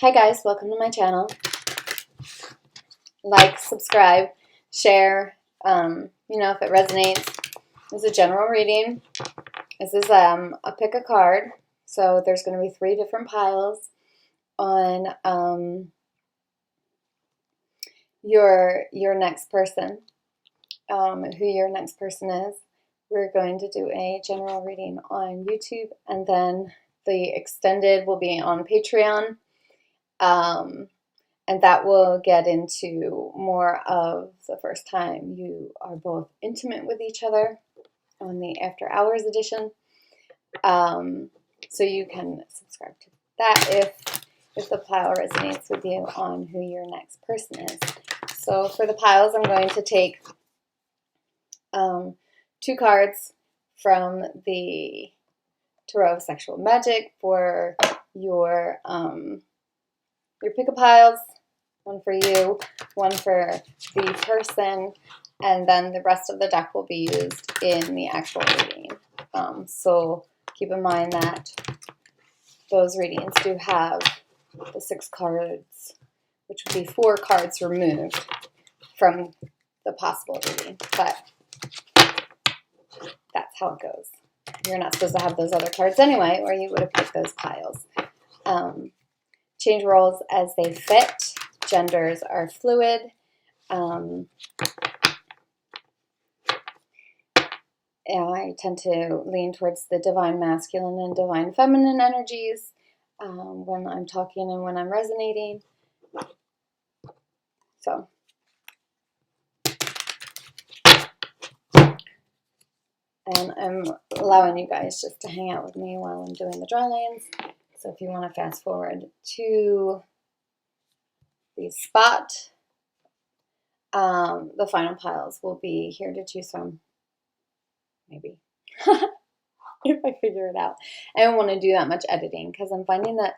Hi guys, welcome to my channel. Like, subscribe, share, if it resonates. This is a general reading. This is a pick a card. So there's going to be 3 different piles on your next person, who your next person is. We're going to do a general reading on YouTube, and then the extended will be on Patreon. And that will get into more of the first time you are both intimate with each other on the After Hours edition. So you can subscribe to that if the pile resonates with you on who your next person is. So for the piles, I'm going to take 2 cards from the Tarot of Sexual Magic for your pick-a-piles. One for you, one for the person, and then the rest of the deck will be used in the actual reading. So keep in mind that those readings do have the 6 cards, which would be 4 cards removed from the possible reading, but that's how it goes. You're not supposed to have those other cards anyway, or you would have picked those piles. Change roles as they fit. Genders are fluid. I tend to lean towards the divine masculine and divine feminine energies when I'm talking and when I'm resonating. So, and I'm allowing you guys just to hang out with me while I'm doing the draw lines. So if you want to fast forward to the spot, the final piles will be here to choose from. Maybe. If I figure it out. I don't want to do that much editing because I'm finding that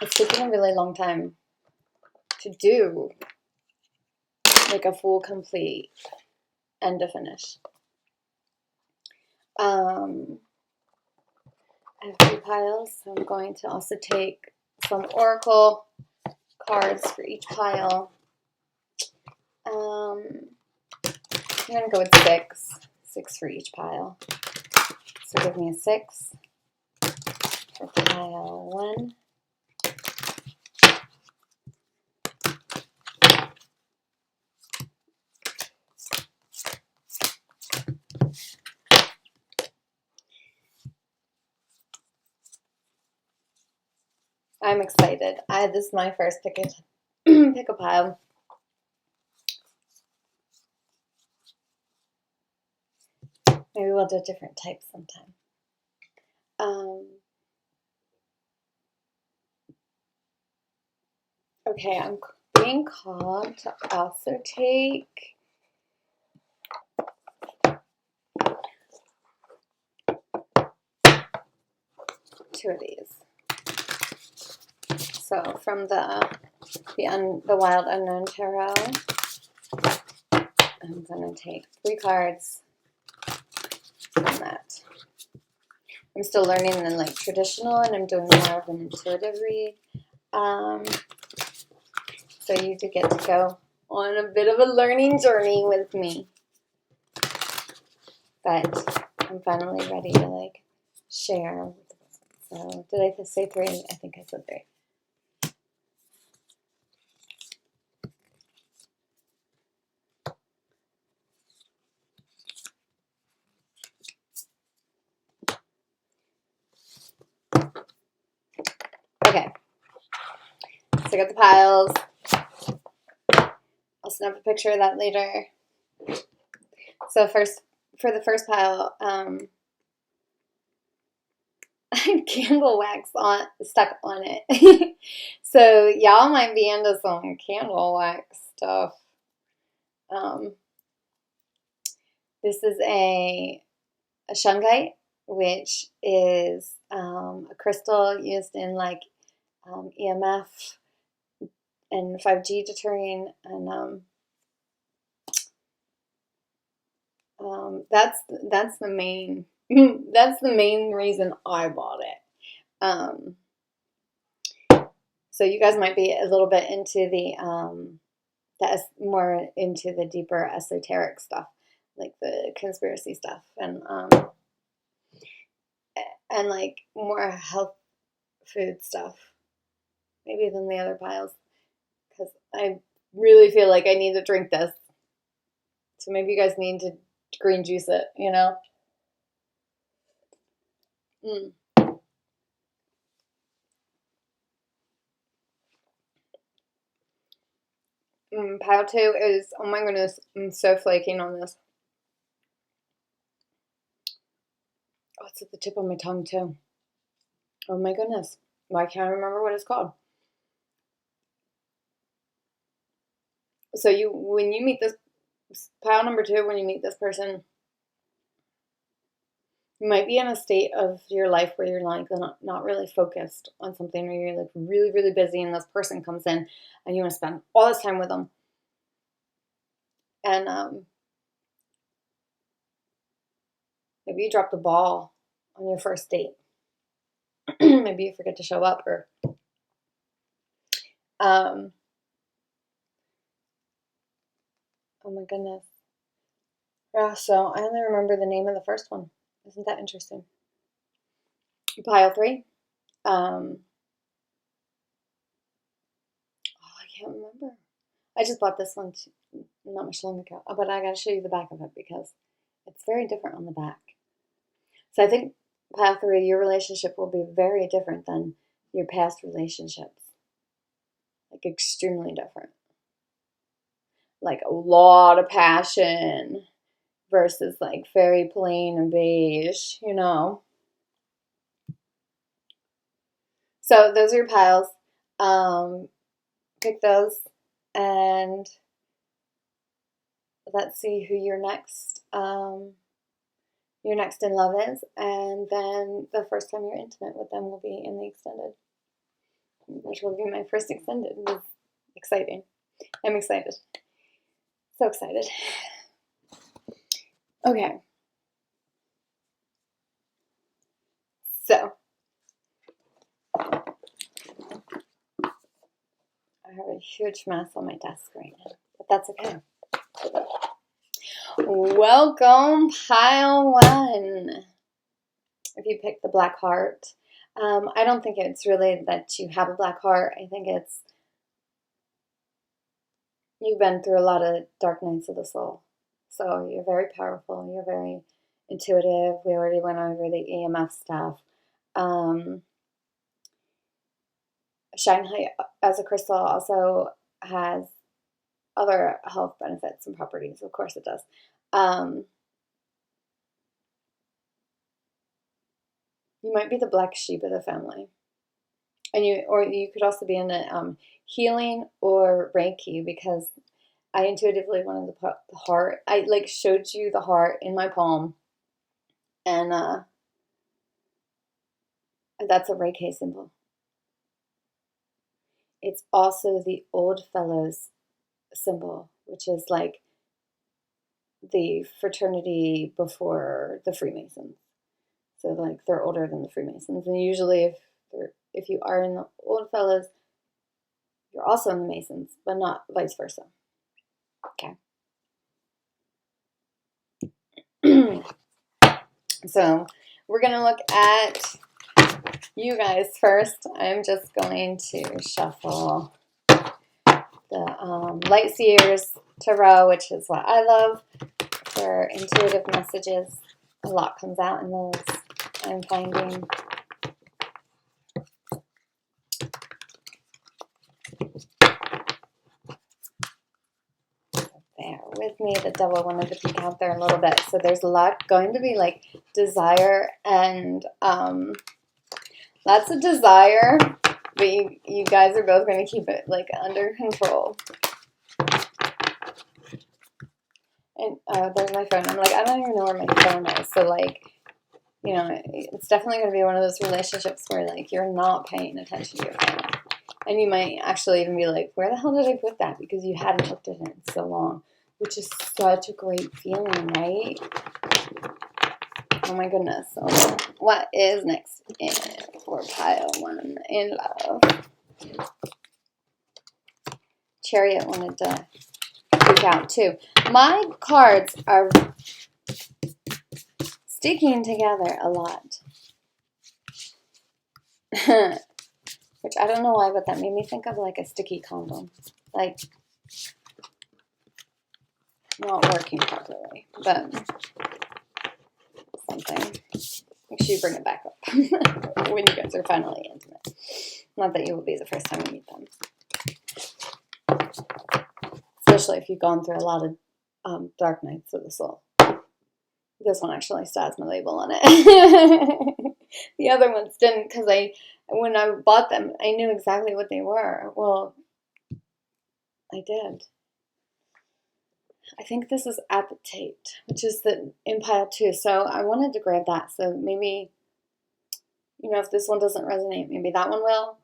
it's taking a really long time to do like a full, complete end to finish. I have 2 piles, so I'm going to also take some oracle cards for each pile. I'm going to go with 6 for each pile. So give me a 6 for pile 1. I'm excited. This is my first pick a pile. Maybe we'll do different types sometime. Okay, I'm being called to also take two of these. So from the Wild Unknown Tarot, I'm going to take 3 cards from that. I'm still learning the traditional, and I'm doing more of an intuitive read. So you do get to go on a bit of a learning journey with me. But I'm finally ready to share. So did I say 3? I think I said 3. Okay. So I got the piles. I'll snap a picture of that later. So first, for the first pile, I have candle wax stuck on it. So y'all might be into some candle wax stuff. This is a shungite, which is a crystal used in EMF and 5G deterring, and that's the main that's the main reason I bought it. So you guys might be a little bit into more into the deeper esoteric stuff, like the conspiracy stuff, and like more health food stuff, maybe than the other piles, because I really feel like I need to drink this. So maybe you guys need to green juice it, you know? Pile 2 is, oh my goodness, I'm so flaking on this. Oh, it's at the tip of my tongue too. Oh my goodness. Why can't I remember what it's called? So when you meet this, pile number 2, when you meet this person, you might be in a state of your life where you're like not really focused on something, or you're like really, really busy, and this person comes in and you want to spend all this time with them. And maybe you drop the ball on your first date. Maybe you forget to show up, or oh my goodness. Yeah, so I only remember the name of the first one. Isn't that interesting? Pile 3. Oh, I can't remember. I just bought this one not much long ago, but I got to show you the back of it because it's very different on the back. So I think pile 3, your relationship will be very different than your past relationships. Like extremely different. Like a lot of passion versus like very plain and beige, you know. So those are your piles. Pick those, and let's see who your next in love is, and then the first time you're intimate with them will be in the extended, which will be my first extended. It's exciting. I'm excited. So excited. Okay. So I have a huge mess on my desk right now, but that's okay. Welcome, pile 1. If you pick the black heart, I don't think it's really that you have a black heart. I think it's you've been through a lot of dark nights of the soul. So you're very powerful. You're very intuitive. We already went over the EMF stuff. Shanghai as a crystal also has other health benefits and properties. Of course it does. You might be the black sheep of the family. And you could also be in a healing or Reiki, because I intuitively wanted to put the heart. I like showed you the heart in my palm, and that's a Reiki symbol. It's also the Old Fellows symbol, which is like the fraternity before the Freemasons. So like they're older than the Freemasons, and usually if you are in the Old Fellows, you're also in the Masons, but not vice versa. Okay. So we're gonna look at you guys first. I'm just going to shuffle the Light Seers Tarot, which is what I love for intuitive messages. A lot comes out in those, I'm finding. Bear with me. The devil wanted to peek out there a little bit. So there's a lot going to be like desire and lots of desire, but you guys are both going to keep it like under control. And there's my phone. I'm like, I don't even know where my phone is. So like, you know, it's definitely going to be one of those relationships where like you're not paying attention to your phone. And you might actually even be like, where the hell did I put that? Because you hadn't looked at it in so long, which is such a great feeling, right? Oh my goodness. So what is next for pile 1 in love? Chariot wanted to freak out too. My cards are sticking together a lot. Which I don't know why, but that made me think of like a sticky condom. Like, not working properly, but something. Make sure you bring it back up when you guys are finally intimate. Not that you will be the first time you meet them. Especially if you've gone through a lot of dark nights of the soul. This one actually still has my label on it. The other ones didn't, because when I bought them, I knew exactly what they were. Well, I did. I think this is Appetite, which is in pile 2. So I wanted to grab that. So maybe, if this one doesn't resonate, maybe that one will.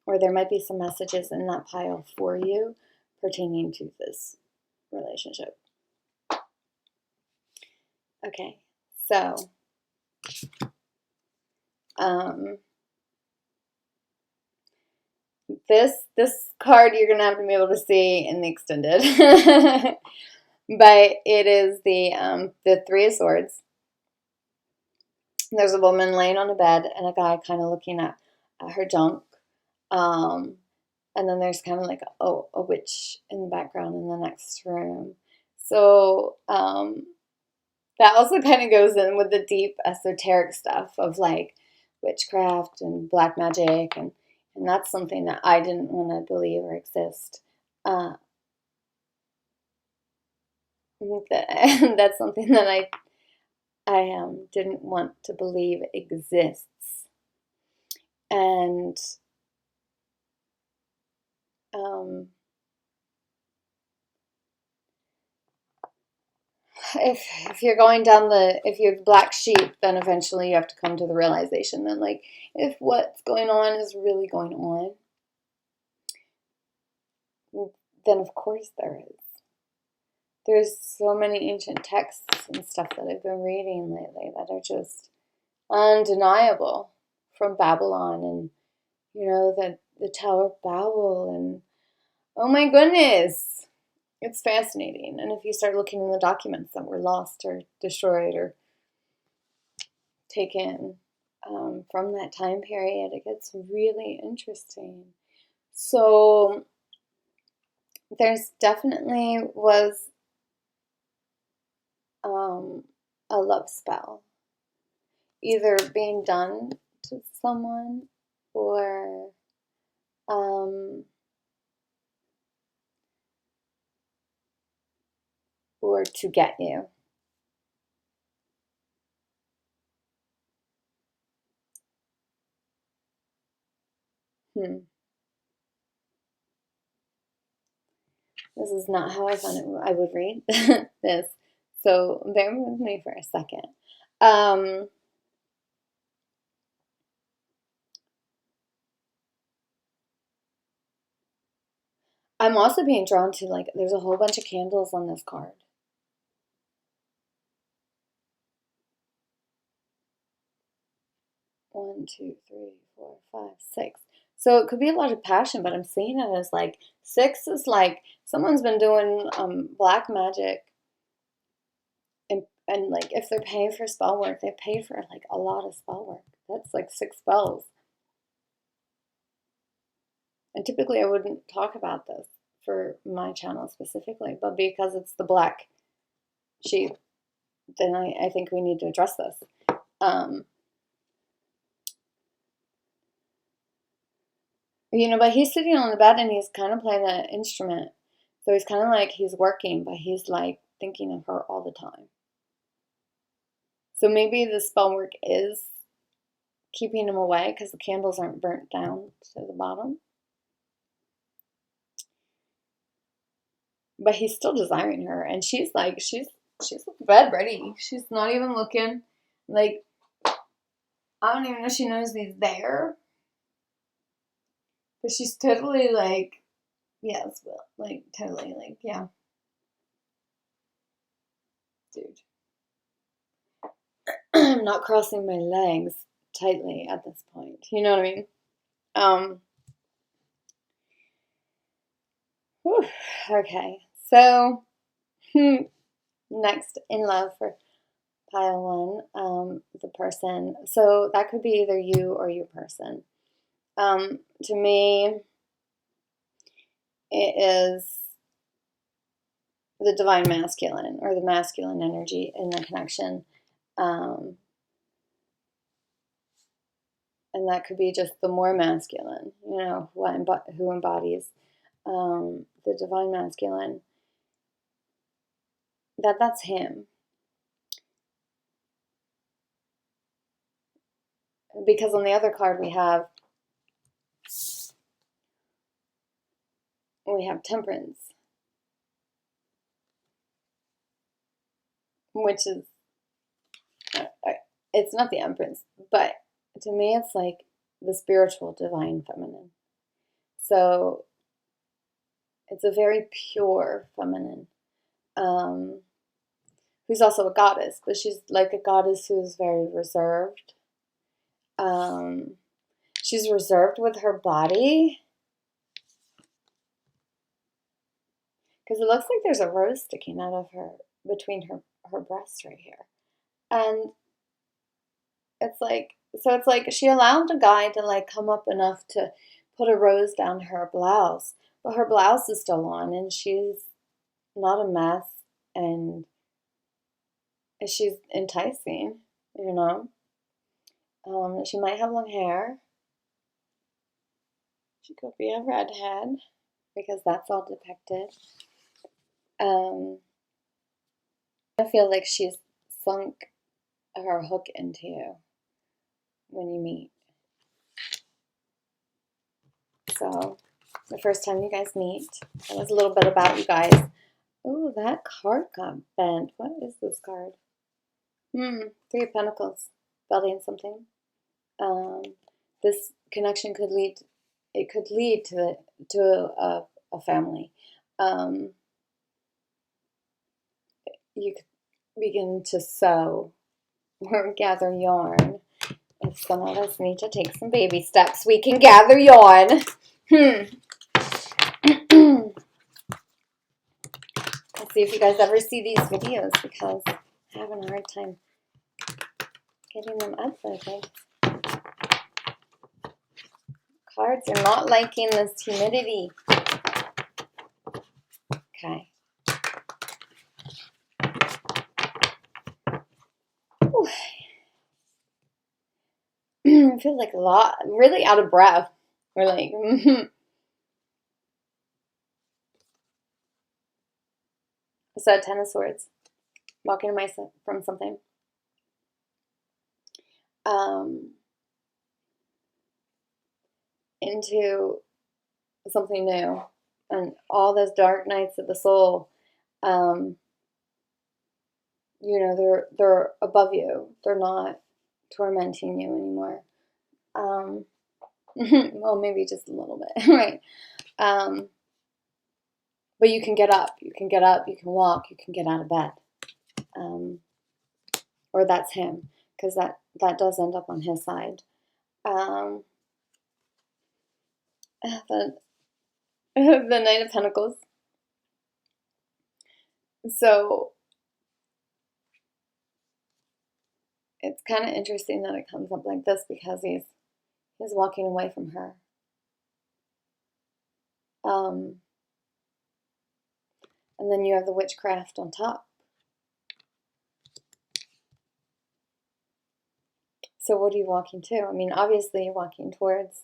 Or there might be some messages in that pile for you pertaining to this relationship. Okay, so this card you're gonna have to be able to see in the extended, but it is the Three of Swords. There's a woman laying on a bed and a guy kind of looking at her junk, and then there's kind of like a witch in the background in the next room. So that also kind of goes in with the deep esoteric stuff of like witchcraft and black magic, and that's something that I didn't want to believe or exist. That's something that I didn't want to believe exists. And if you're going down if you're the black sheep, then eventually you have to come to the realization that, like, if what's going on is really going on, then of course there is. There's so many ancient texts and stuff that I've been reading lately that are just undeniable, from Babylon and, the Tower of Babel, and oh my goodness, it's fascinating. And if you start looking in the documents that were lost or destroyed or taken from that time period, it gets really interesting. So there's definitely was a love spell either being done to someone or to get you. This is not how I thought I would read this, so bear with me for a second. I'm also being drawn to, like, there's a whole bunch of candles on this card. One, two, three, four, five, six. So it could be a lot of passion, but I'm seeing it as like 6 is like someone's been doing black magic, and like if they're paying for spell work, they paid for like a lot of spell work. That's like 6 spells. And typically I wouldn't talk about this for my channel specifically, but because it's the black sheep, then I think we need to address this. But he's sitting on the bed and he's kind of playing an instrument. So he's kind of like he's working, but he's like thinking of her all the time. So maybe the spell work is keeping him away because the candles aren't burnt down to the bottom. But he's still desiring her, and she's like, she's bed ready. She's not even looking. Like, I don't even know if she knows he's there. But she's totally like, yes, well, like, totally, like, yeah. Dude. I'm not crossing my legs tightly at this point. You know what I mean? Um, whew, okay, so next in love for pile one, the person. So that could be either you or your person. To me, it is the divine masculine or the masculine energy in the connection. Um, and that could be just the more masculine, you know, who embodies the divine masculine. That's him. Because on the other card we have temperance, which is it's not the empress, but to me it's like the spiritual divine feminine. So it's a very pure feminine, who's also a goddess, but she's like a goddess who's very reserved. She's reserved with her body because it looks like there's a rose sticking out of her between her breasts right here, and it's like she allowed a guy to like come up enough to put a rose down her blouse, but her blouse is still on, and she's not a mess, and she's enticing, you know. She might have long hair. She could be a redhead because that's all depicted. I feel like she's sunk her hook into you when you meet. So the first time you guys meet, that was a little bit about you guys. Oh, that card got bent. What is this card? Three of Pentacles, building something. This connection could lead. It could lead to a family. You could begin to sew or gather yarn. If some of us need to take some baby steps, we can gather yarn. Let's see if you guys ever see these videos because I'm having a hard time getting them uploaded. Cards are not liking this humidity. Okay. I feel like a lot, really out of breath. We're like, So, Ten of Swords, walking away from something. Into something new. And all those dark nights of the soul, you know, they're above you. They're not tormenting you anymore. Well, maybe just a little bit, right? But you can get up. You can get up. You can walk. You can get out of bed. Or that's him, because that does end up on his side. The Knight of Pentacles. So it's kind of interesting that it comes up like this because he's walking away from her. And then you have the witchcraft on top. So what are you walking to? I mean, obviously you're walking towards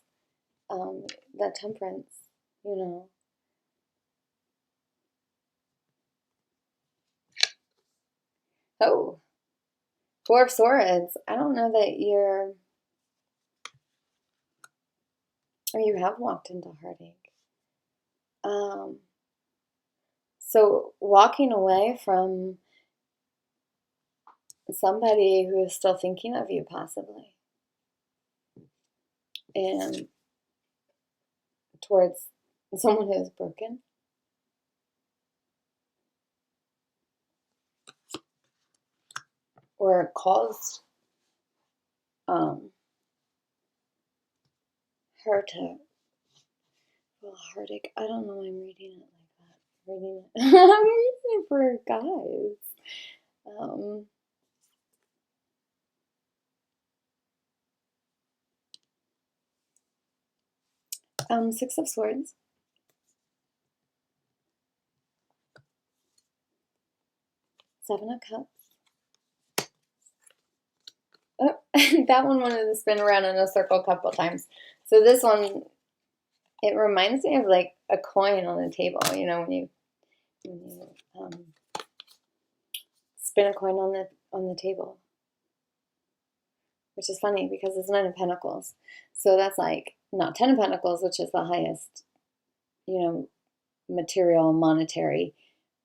that temperance, you know. Oh, Four of Swords. I don't know that you have walked into heartache. So walking away from somebody who is still thinking of you, possibly, and towards someone who is broken. Or caused her to feel heartache. I don't know why I'm reading it like that. Reading it. I'm reading it for guys. 6 of Swords. Seven of Cups. Oh, that one wanted to spin around in a circle a couple times. So this one, it reminds me of like a coin on the table. You know, when you spin a coin on the table, which is funny because it's 9 of Pentacles. So that's like not 10 of Pentacles, which is the highest, you know, material, monetary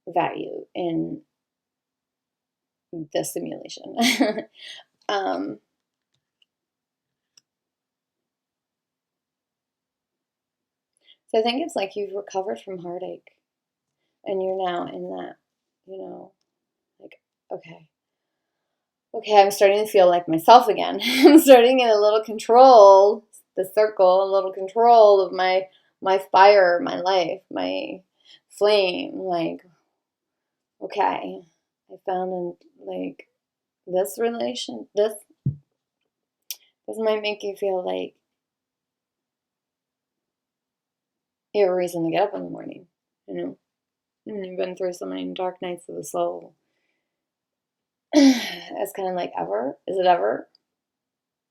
value in the simulation. So I think it's like you've recovered from heartache and you're now in that, you know, like, okay, I'm starting to feel like myself again. I'm starting to get a little control, the circle, a little control of my fire, my life, my flame. Like, okay, I found like this relation, this might make you feel like you have a reason to get up in the morning, you know, and you've been through so many dark nights of the soul. It's kind of like, ever? Is it ever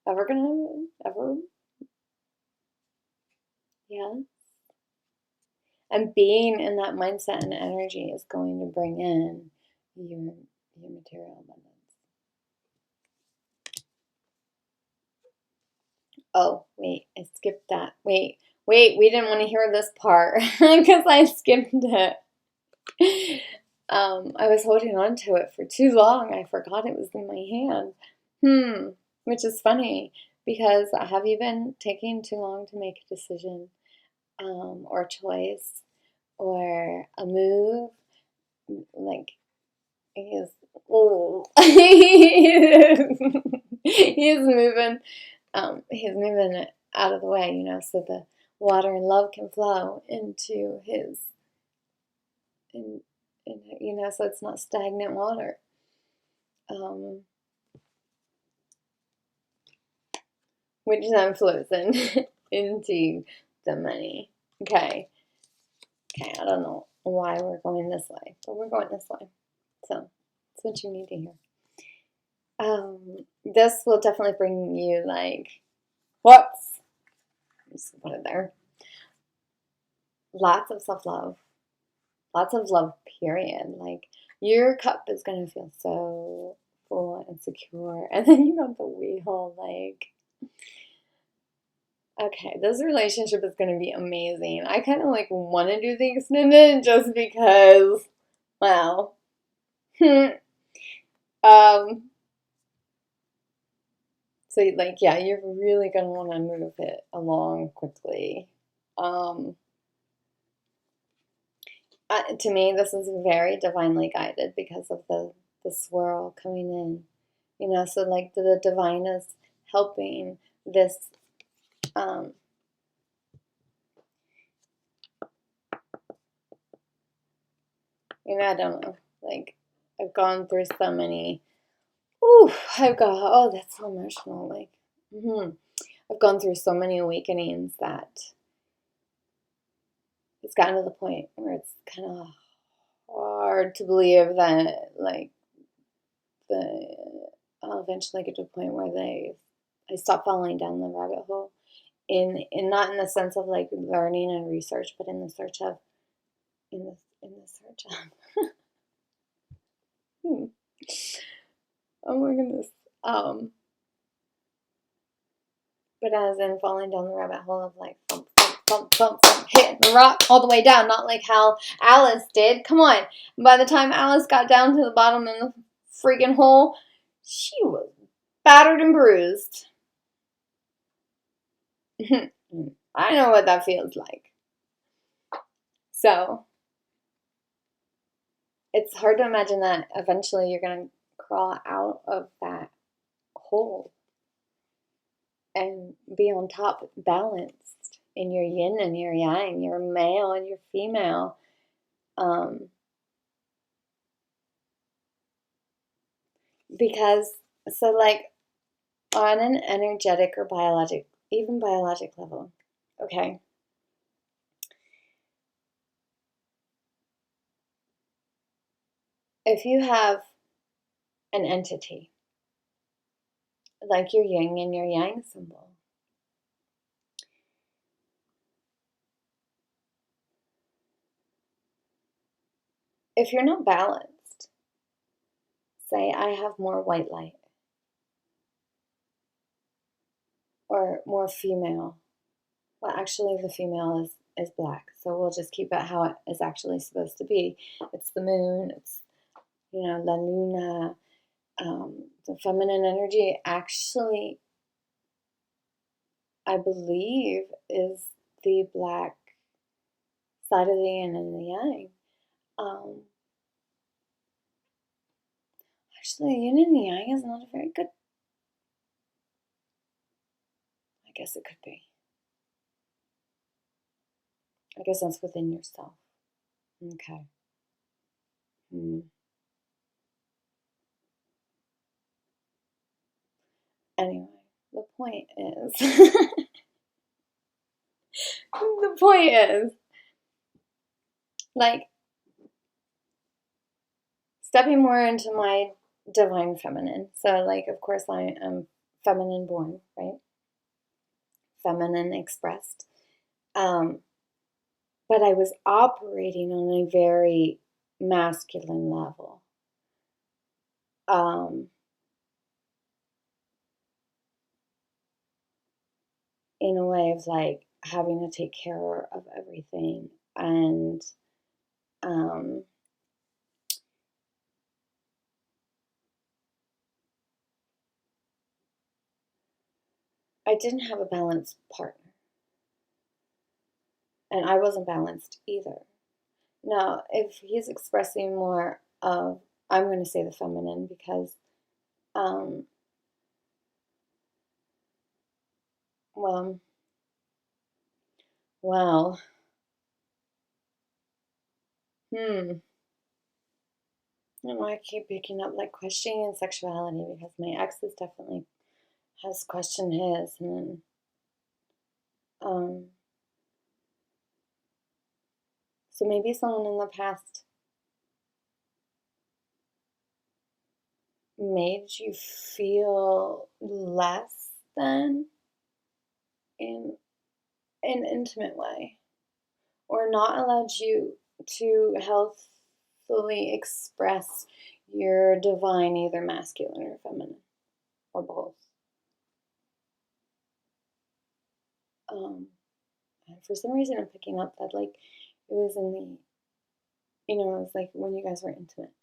gonna happen? Ever? Yeah. And being in that mindset and energy is going to bring in your material abundance. Oh, wait, I skipped that. Wait, we didn't want to hear this part because I skipped it. I was holding on to it for too long. I forgot it was in my hand. Which is funny because have you been taking too long to make a decision or choice or a move? Like, he's he's moving out of the way, you know, so the water and love can flow into his, you know, so it's not stagnant water. Which then flows into the money. Okay, I don't know why we're going this way, but we're going this way. So that's what you need to hear. This will definitely bring you like, whoops, just put it there. Lots of self-love. Lots of love, period. Like, your cup is going to feel so full and secure. And then you got the wheel, like, okay, this relationship is going to be amazing. I kind of, like, want to do the extended just because, wow. So, like, yeah, you're really going to want to move it along quickly. To me, this is very divinely guided because of the swirl coming in. You know, so like the divine is helping this you know, I don't know. Like, I've gone through so many. Oh, that's so emotional. Like, I've gone through so many awakenings that it's gotten to the point where it's kind of hard to believe that, like, I'll eventually get to a point where I stop falling down the rabbit hole. In not in the sense of like learning and research, but in the search of, oh my goodness. But as in falling down the rabbit hole of like thump, thump, thump, thump, hitting the rock all the way down, not like how Alice did. Come on. By the time Alice got down to the bottom of the freaking hole, she was battered and bruised. I know what that feels like. So, it's hard to imagine that eventually you're going to crawl out of that hole and be on top, balanced. in your yin and your yang, your male and your female. Because, so like on an energetic or biologic, even biologic level, okay, if you have an entity like your yin and your yang symbol, if you're not balanced, say I have more white light or more female. Well, actually, the female is black, so we'll just keep it how it is actually supposed to be. It's the moon, it's, La Luna. The feminine energy actually, I believe, is the black side of the yin and the yang. Actually, yin and yang is not a very good. I guess it could be. I guess that's within yourself. Okay. Anyway, the point is, like, stepping more into my divine feminine. So, like, of course, I am feminine born, right? Feminine expressed. But I was operating on a very masculine level. In a way of like having to take care of everything, and I didn't have a balanced partner, and I wasn't balanced either. Now, if he's expressing more of, I'm going to say the feminine because, well, I know I keep picking up like questioning sexuality because my ex is definitely has questioned his, and so maybe someone in the past made you feel less than in an intimate way, or not allowed you to healthfully express your divine, either masculine or feminine, or both. And for some reason, I'm picking up that like it was in the, it was like when you guys were intimate.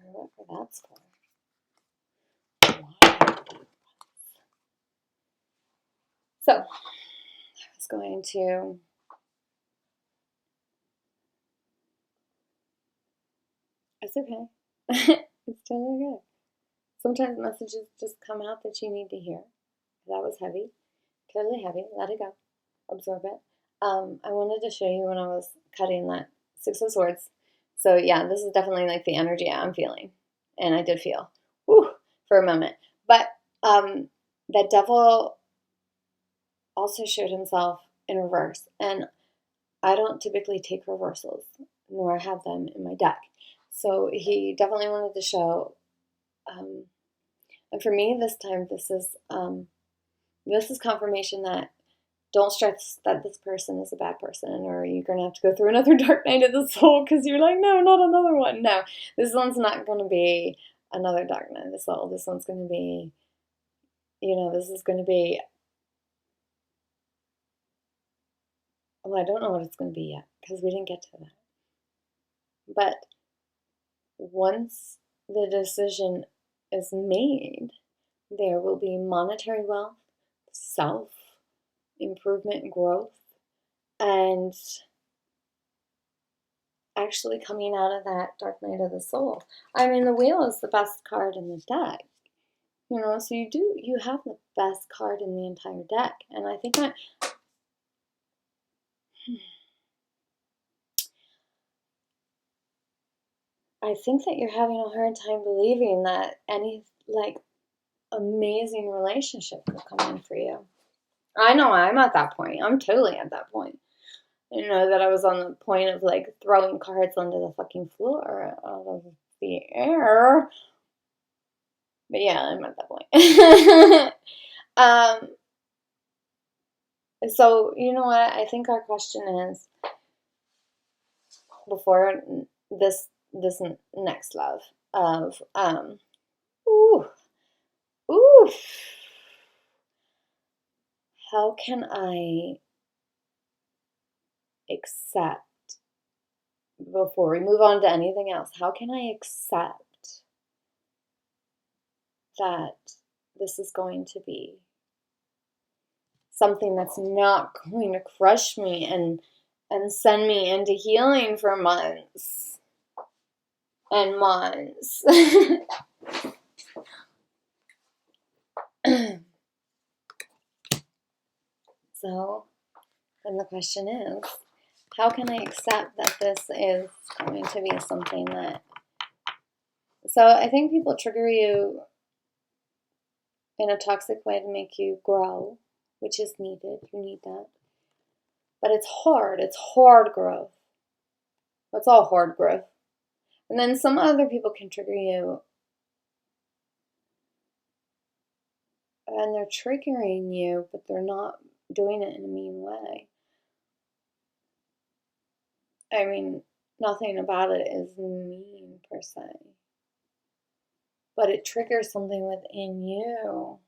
Whatever that's for. So, I was going to. It's okay. It's totally good. Sometimes messages just come out that you need to hear. That was heavy. Totally heavy. Let it go. Absorb it. I wanted to show you when I was cutting that Six of Swords. So yeah, this is definitely like the energy I'm feeling. And I did feel, for a moment. But that devil also showed himself in reverse. And I don't typically take reversals, nor have them in my deck. So he definitely wanted to show, and for me this time, this is confirmation that don't stress that this person is a bad person, or you're going to have to go through another dark night of the soul because you're like, no, not another one. No, this one's not going to be another dark night of the soul. This one's going to be, this is going to be, well, I don't know what it's going to be yet because we didn't get to that. But once the decision is made, there will be monetary wealth, self improvement, growth, and actually coming out of that dark night of the soul. I mean, the wheel is the best card in the deck, you know, so you have the best card in the entire deck. And I think that you're having a hard time believing that any, like, amazing relationship could come in for you. I know I'm at that point. I'm totally at that point. You know, that I was on the point of, like, throwing cards onto the fucking floor out of the air. But yeah, I'm at that point. So, you know what? I think our question is, before this next love of, ooh, ooh, how can I accept, before we move on to anything else, how can I accept that this is going to be something that's not going to crush me and send me into healing for months and months? So then the question is, how can I accept that this is going to be something that... So I think people trigger you in a toxic way to make you grow, which is needed. You need that. But it's hard. It's hard growth. It's all hard growth. And then some other people can trigger you, and they're triggering you, but they're not doing it in a mean way. I mean, nothing about it is mean per se, but it triggers something within you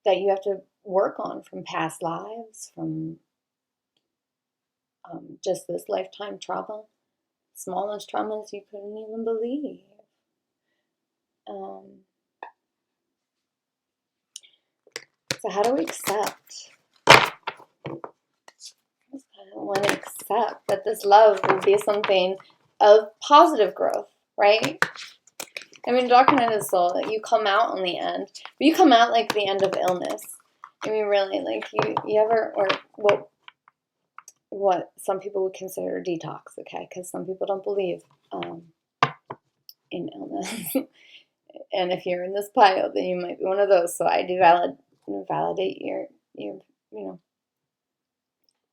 that you have to work on from past lives, from just this lifetime trauma, smallest traumas you couldn't even believe. So how do we accept? I want to accept that this love will be something of positive growth, right? I mean, dark night of the soul, that you come out on the end, but you come out like the end of illness. I mean, really, like you ever, or what some people would consider detox, okay? Because some people don't believe in illness. And if you're in this pile, then you might be one of those. So I do validate your you know,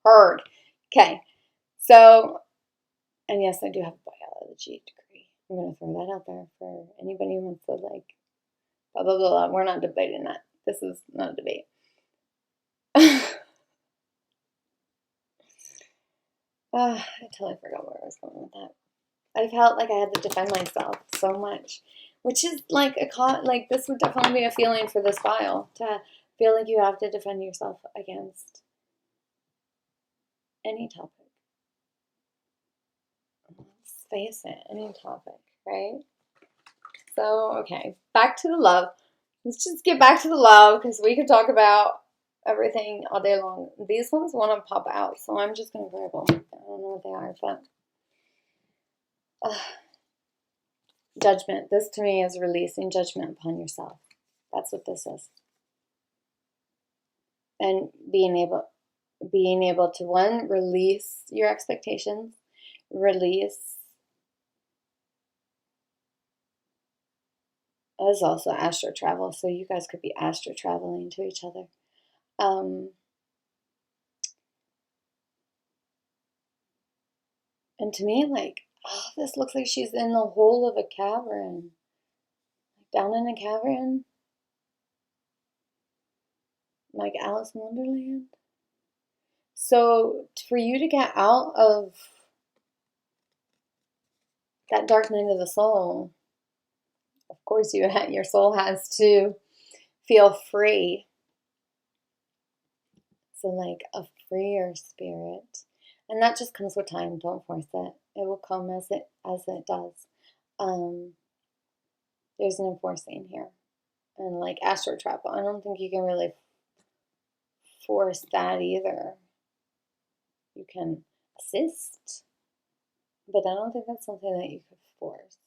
heard. Okay. So, and yes, I do have a biology degree. I'm going to throw that out there for anybody who wants to, like, blah, blah, blah, blah. We're not debating that. This is not a debate. I totally forgot where I was going with that. I felt like I had to defend myself so much, which is like like this would definitely be a feeling for this file, to feel like you have to defend yourself against any topic. Let's face it, any topic, right? So, okay, back to the love. Let's just get back to the love, because we could talk about everything all day long. These ones want to pop out, so I'm just going to grab them. I don't know what they are, but... judgment. This to me is releasing judgment upon yourself. That's what this is. And being able to, one, release your expectations, release... This is also astro travel, so you guys could be astro traveling to each other. And to me, like, oh, this looks like she's in the hole of a cavern. Down in a cavern. Like Alice in Wonderland. So for you to get out of that dark night of the soul, of course your soul has to feel free. So like a freer spirit. And that just comes with time. Don't force it. It will come as it does. There's an enforcing here. And like astro travel, I don't think you can really force that either. You can assist, But I don't think that's something that you could force.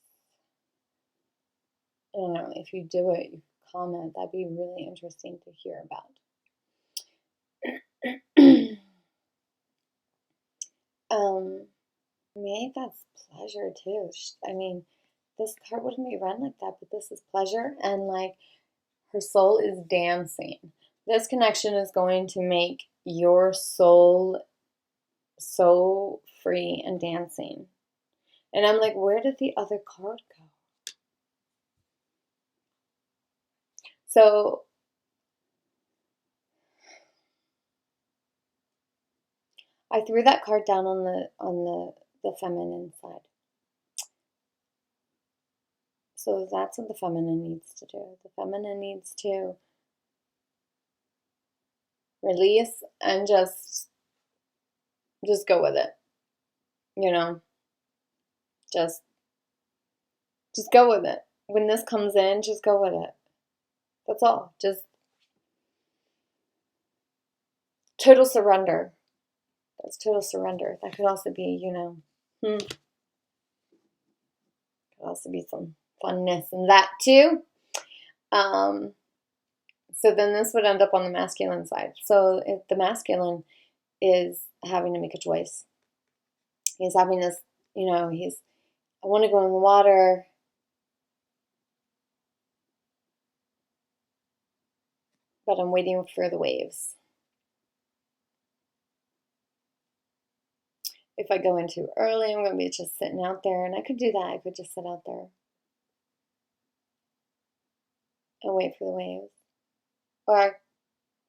I don't know, if you do it, you could comment. That'd be really interesting to hear about. Maybe that's pleasure too. I mean, this card wouldn't be run like that, but this is pleasure, and like her soul is dancing. This connection is going to make your soul so free and dancing. And I'm like, where did the other card go? So I threw that card down on the feminine side. So that's what the feminine needs to do. The feminine needs to release and just go with it. You know, just go with it. When this comes in, just go with it. That's all. Just total surrender. That's total surrender. That could also be, could also be some funness in that too. So then this would end up on the masculine side. So if the masculine is having to make a choice. He's having this, I want to go in the water. But I'm waiting for the waves. If I go in too early, I'm going to be just sitting out there. And I could do that. I could just sit out there and wait for the waves. Or I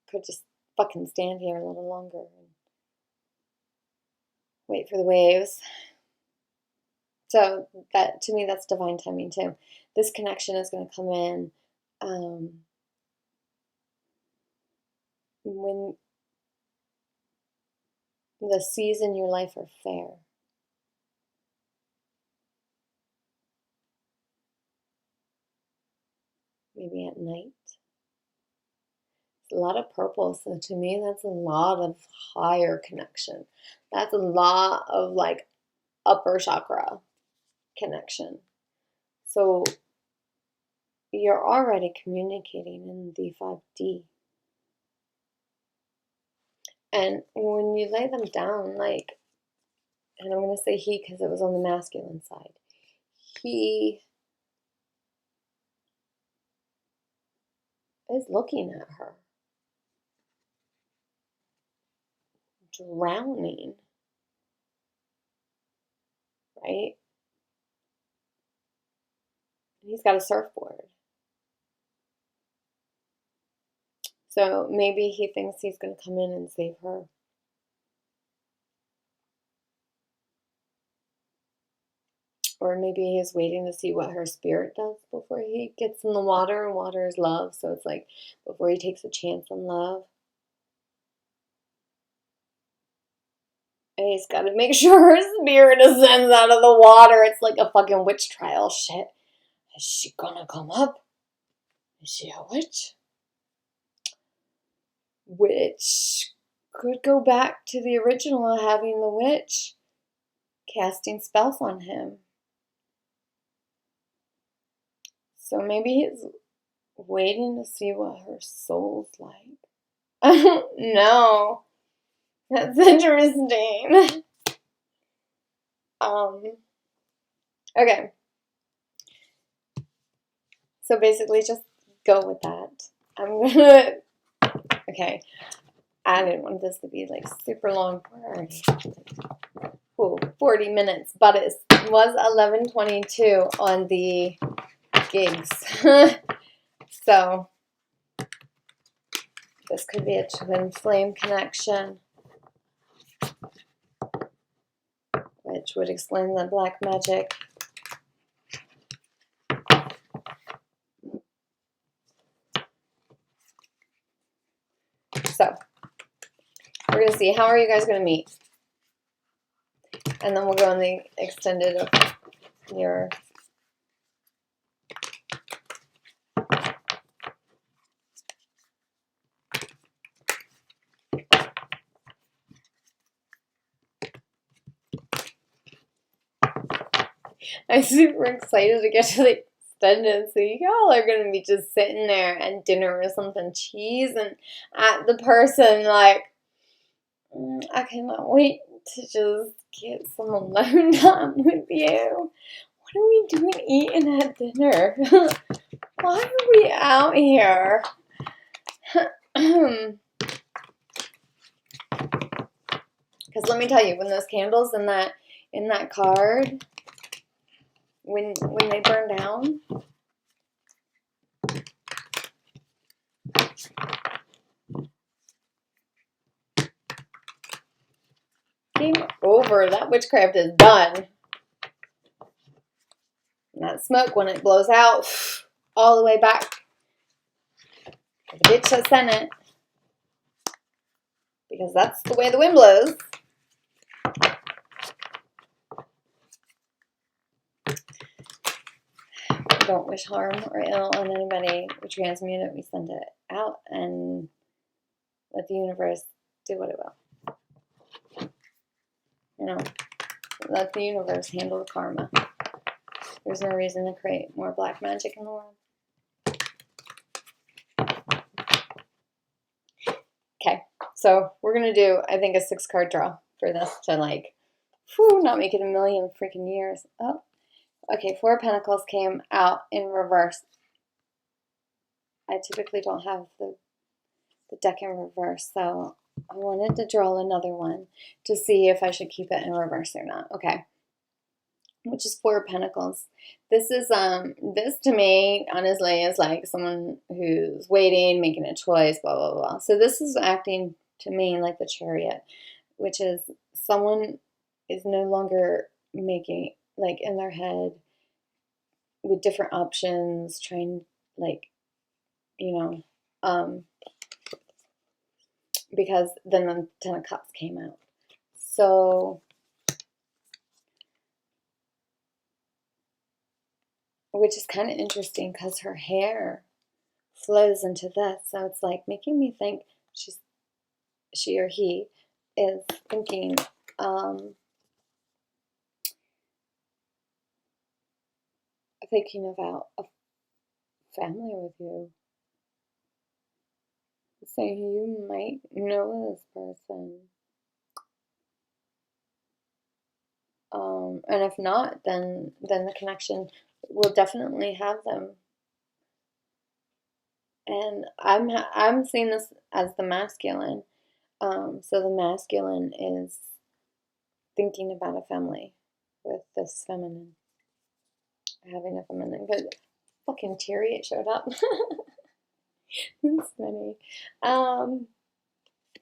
could just fucking stand here a little longer and wait for the waves. So that, to me, that's divine timing too. This connection is going to come in when the seas in your life are fair. Maybe at night. It's a lot of purple, so to me that's a lot of higher connection. That's a lot of like upper chakra connection. So you're already communicating in the 5D. And when you lay them down, like, and I'm going to say he because it was on the masculine side, he is looking at her, drowning, right? And he's got a surfboard. So maybe he thinks he's going to come in and save her. Or maybe he's waiting to see what her spirit does before he gets in the water. And water is love, so it's like before he takes a chance on love. And he's got to make sure her spirit ascends out of the water. It's like a fucking witch trial shit. Is she gonna come up? Is she a witch? Which could go back to the original, having the witch casting spells on him. So maybe he's waiting to see what her soul's like. I don't know. That's interesting. Okay. So basically just go with that. Okay. I didn't want this to be like super long. We're already 40 minutes, but it was 11:22 on the gigs. So this could be a twin flame connection, which would explain the black magic. So we're going to see, how are you guys going to meet? And then we'll go on the extended of your I'm super excited to get to the extended, so y'all are gonna be just sitting there at dinner or something, cheesing at the person like, I cannot wait to just get some alone time with you. What are we doing eating at dinner? Why are we out here? Because let me tell you, when those candles in that card, when they burn down, game over. That witchcraft is done. And that smoke, when it blows out all the way back, the bitch has sent it. Because that's the way the wind blows. Don't wish harm or ill on anybody. We transmute it, we send it out, and let the universe do what it will. You know, let the universe handle the karma. There's no reason to create more black magic in the world. Okay, so we're going to do, I think, a 6-card draw for this to, like, not make it a million freaking years. Oh, okay, 4 of Pentacles came out in reverse. I typically don't have the deck in reverse, so I wanted to draw another one to see if I should keep it in reverse or not. Okay, which is 4 of Pentacles. This is this to me honestly is like someone who's waiting, making a choice, blah blah blah. So this is acting to me like the Chariot, which is someone is no longer making, like, in their head with different options, trying, like, you know, because then the 10 of Cups came out. So, which is kind of interesting because her hair flows into this. So it's like making me think she or he is thinking, thinking about a family with you. So you might know this person. And if not, then the connection will definitely have them. And I'm seeing this as the masculine. So the masculine is thinking about a family with this feminine, having a feminine. Because fucking Chariot showed up. It's funny.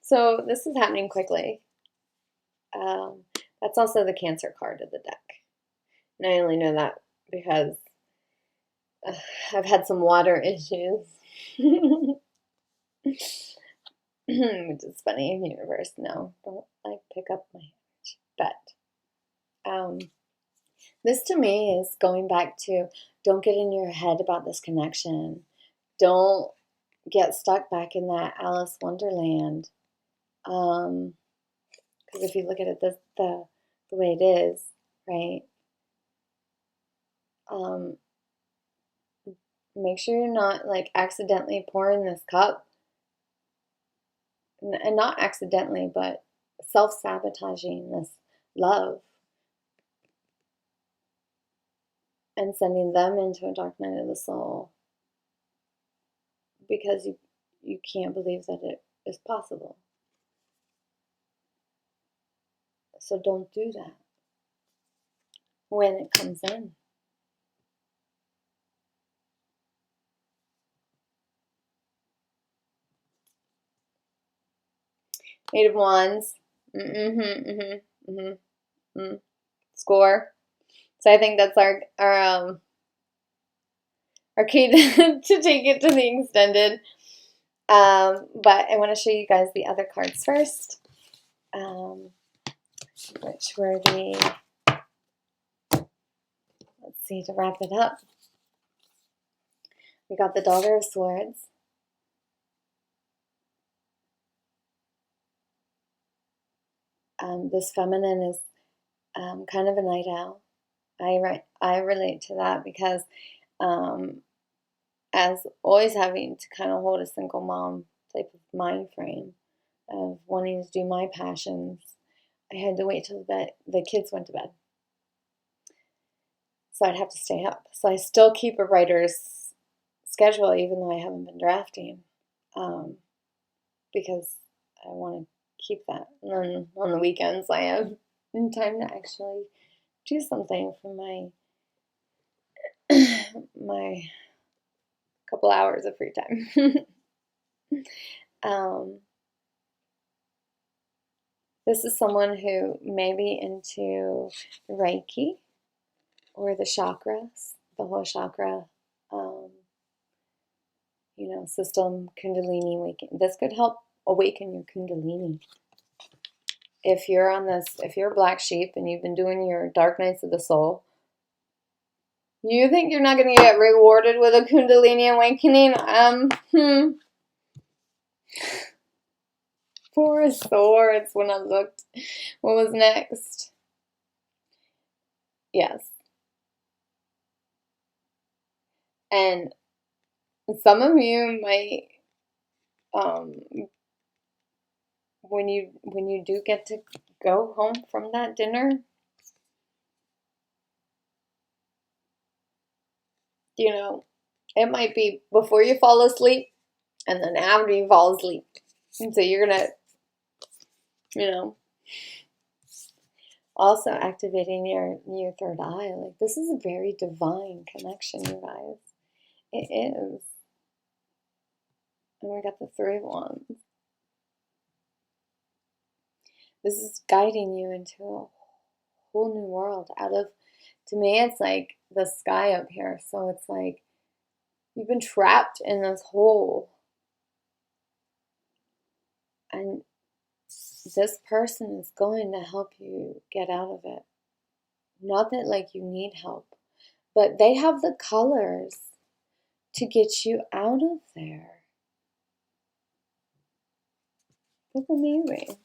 So this is happening quickly. That's also the Cancer card of the deck. And I only know that because I've had some water issues. Which is funny in universe. No, don't like pick up my energy. But this to me is going back to, don't get in your head about this connection. Don't get stuck back in that Alice Wonderland. Because if you look at it the way it is, right? Make sure you're not, like, accidentally pouring this cup, and not accidentally, but self-sabotaging this love and sending them into a dark night of the soul because you can't believe that it is possible. So don't do that when it comes in. Eight of Wands. Score. So I think that's our key to take it to the extended. But I want to show you guys the other cards first, which were the, let's see, to wrap it up. We got the Daughter of Swords. This feminine is kind of a night owl. I relate to that because as always having to kind of hold a single mom type of mind frame of wanting to do my passions, I had to wait till the kids went to bed. So I'd have to stay up. So I still keep a writer's schedule even though I haven't been drafting, because I want to keep that. And then on the weekends I have time to actually do something for my my couple hours of free time. This is someone who may be into Reiki or the chakras, the whole chakra, system, Kundalini awakening. This could help awaken your Kundalini. If you're a black sheep and you've been doing your dark nights of the soul, you think you're not going to get rewarded with a Kundalini awakening? Four of Swords when I looked. What was next? Yes. And some of you might, when you do get to go home from that dinner, it might be before you fall asleep and then after you fall asleep. And so you're gonna, also activating your third eye. Like, this is a very divine connection, you guys. It is. And we got the Three of Wands. This is guiding you into a whole new world. To me, it's like the sky up here. So it's like you've been trapped in this hole. And this person is going to help you get out of it. Not that like you need help, but they have the colors to get you out of there. That's amazing.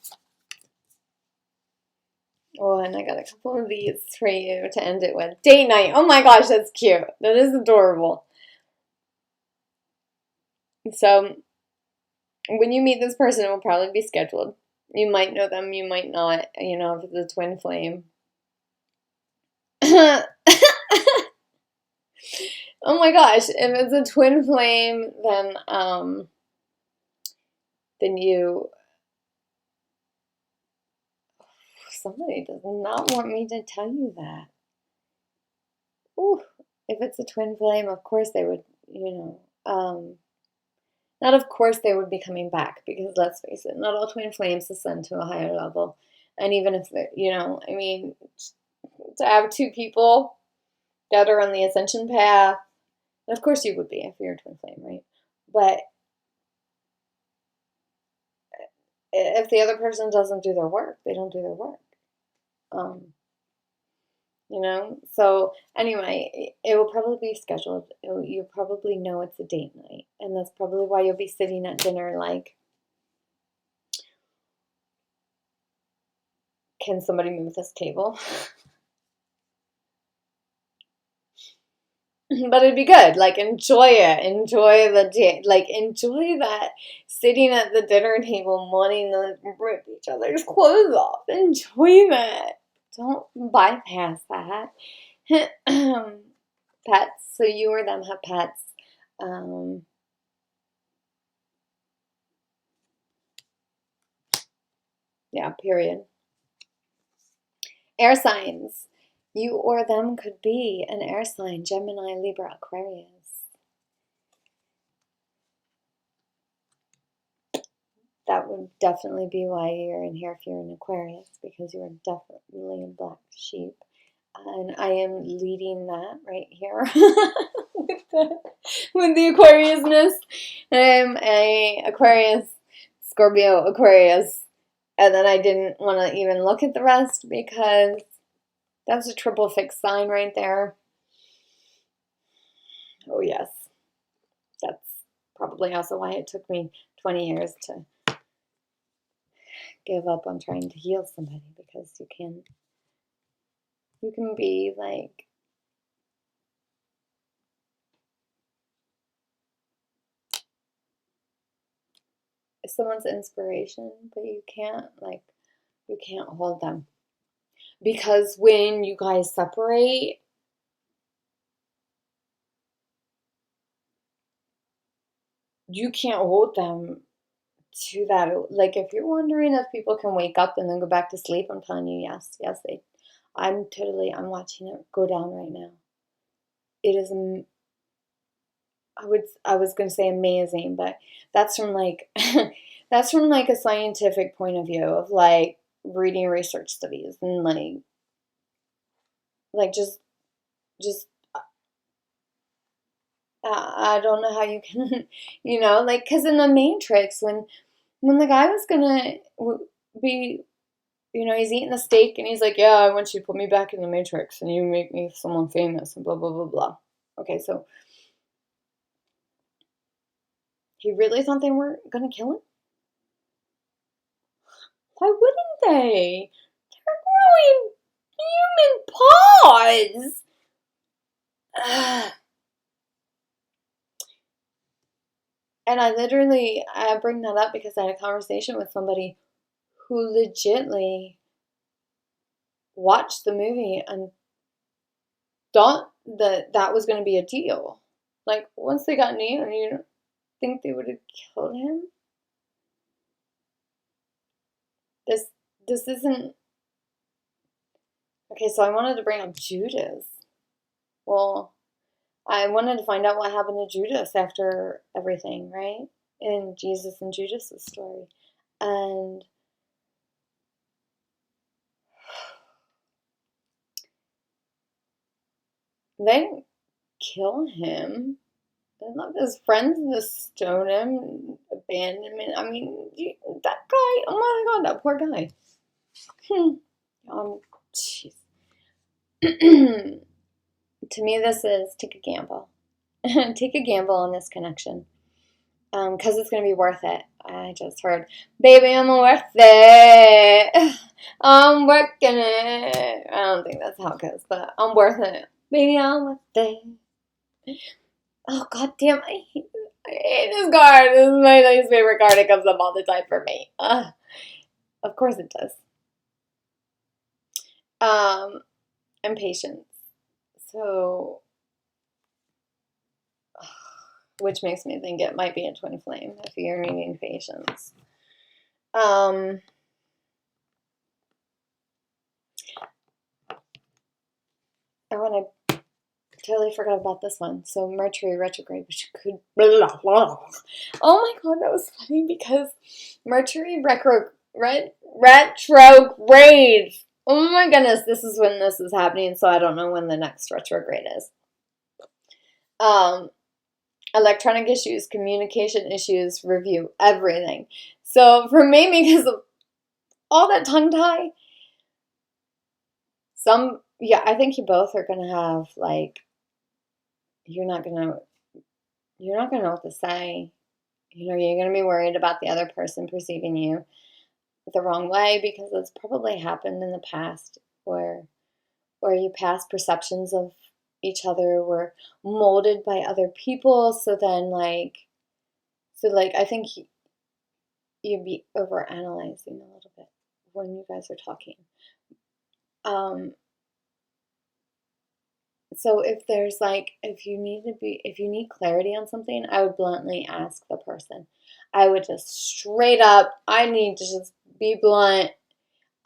Oh, and I got a couple of these for you to end it with. Date night. Oh my gosh, that's cute. That is adorable. So, when you meet this person, it will probably be scheduled. You might know them, you might not, if it's a twin flame. Oh my gosh, if it's a twin flame, then somebody does not want me to tell you that. Ooh, if it's a twin flame, of course they would, not of course they would be coming back, because let's face it, not all twin flames ascend to a higher level. And even if, to have two people that are on the ascension path, and of course you would be if you're a twin flame, right? But if the other person doesn't do their work, they don't do their work. So anyway, it will probably be scheduled. You'll probably know it's a date night, and that's probably why you'll be sitting at dinner like, can somebody move this table? But it'd be good. Like, enjoy it. Enjoy the day. Like, enjoy that sitting at the dinner table wanting to rip each other's clothes off. Enjoy that. Don't bypass that. Pets. So you or them have pets. Yeah, period. Air signs. You or them could be an air sign. Gemini, Libra, Aquarius. That would definitely be why you're in here if you're an Aquarius, because you are definitely a black sheep. And I am leading that right here with the Aquariusness. I'm a Aquarius, Scorpio, Aquarius. And then I didn't want to even look at the rest because that's a triple fixed sign right there. Oh yes. That's probably also why it took me 20 years to give up on trying to heal somebody, because you can be like someone's inspiration, but you can't hold them. Because when you guys separate, you can't hold them to that. Like, if you're wondering if people can wake up and then go back to sleep, I'm telling you, yes, I'm watching it go down right now. It is, I was going to say amazing, but that's from like, that's from like a scientific point of view of like reading research studies and like just I don't know how you can, like, because in the Matrix, when the guy was gonna be, he's eating the steak and he's like, yeah, I want you to put me back in the Matrix and you make me someone famous and blah, blah, blah, blah. Okay, so he really thought they were gonna kill him? Why wouldn't they? They're growing human paws! And I bring that up because I had a conversation with somebody who legitly watched the movie and thought that that was going to be a deal. Like, once they got Neo, you don't think they would have killed him? This isn't... Okay, so I wanted to bring up Judas. Well, I wanted to find out what happened to Judas after everything, right? In Jesus and Judas' story. And they didn't kill him. They left his friends to stone him, abandonment. I mean, that guy, oh my God, that poor guy. Jeez. To me, this is take a gamble. Take a gamble on this connection. Because it's going to be worth it. I just heard, baby, I'm worth it. I'm working it. I don't think that's how it goes, but I'm worth it. Baby, I'm worth it. Oh, God damn, I hate this card. This is my least favorite card. It comes up all the time for me. Of course it does. And patience. So, which makes me think it might be a twin flame if you're needing patience. I want to totally forgot about this one. So Mercury retrograde, which could... Blah, blah. Oh my God, that was funny because Mercury retrograde. Oh my goodness, this is when this is happening, so I don't know when the next retrograde is. Electronic issues, communication issues, review, everything. So for me, because of all that tongue tie, I think you both are gonna have like, you're not gonna know what to say. You're gonna be worried about the other person perceiving you the wrong way because it's probably happened in the past where your past perceptions of each other were molded by other people. So then I think you'd be overanalyzing a little bit when you guys are talking. So if you need clarity on something, I would bluntly ask the person. I would just straight up, I need to just be blunt.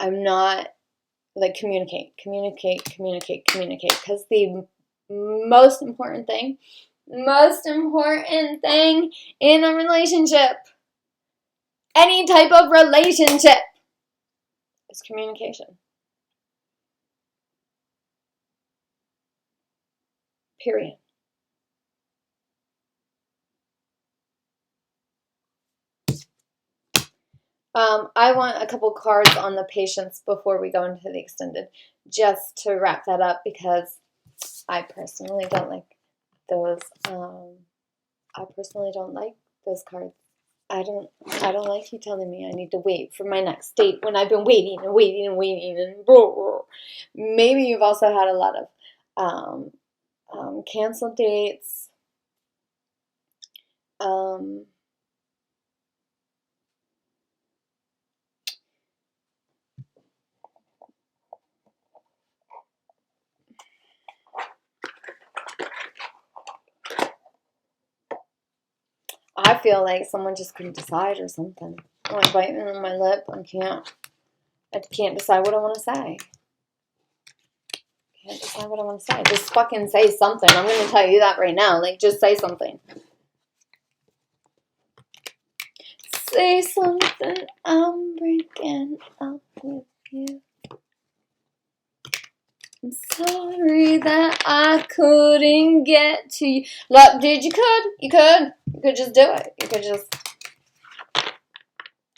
I'm not like communicate. Because the most important thing in a relationship, any type of relationship, is communication. Period. I want a couple cards on the patience before we go into the extended, just to wrap that up because I personally don't like those. I personally don't like those cards. I don't like you telling me I need to wait for my next date when I've been waiting and waiting and waiting and blah, blah. Maybe you've also had a lot of canceled dates. feel like someone just couldn't decide or something. I'm like biting on my lip. I can't decide what I want to say. Can't decide what I want to say. Just fucking say something. I'm going to tell you that right now. Like, just say something. Say something. I'm breaking up with you. I'm sorry that I couldn't get to you. Look, dude, you could. You could just do it. You could just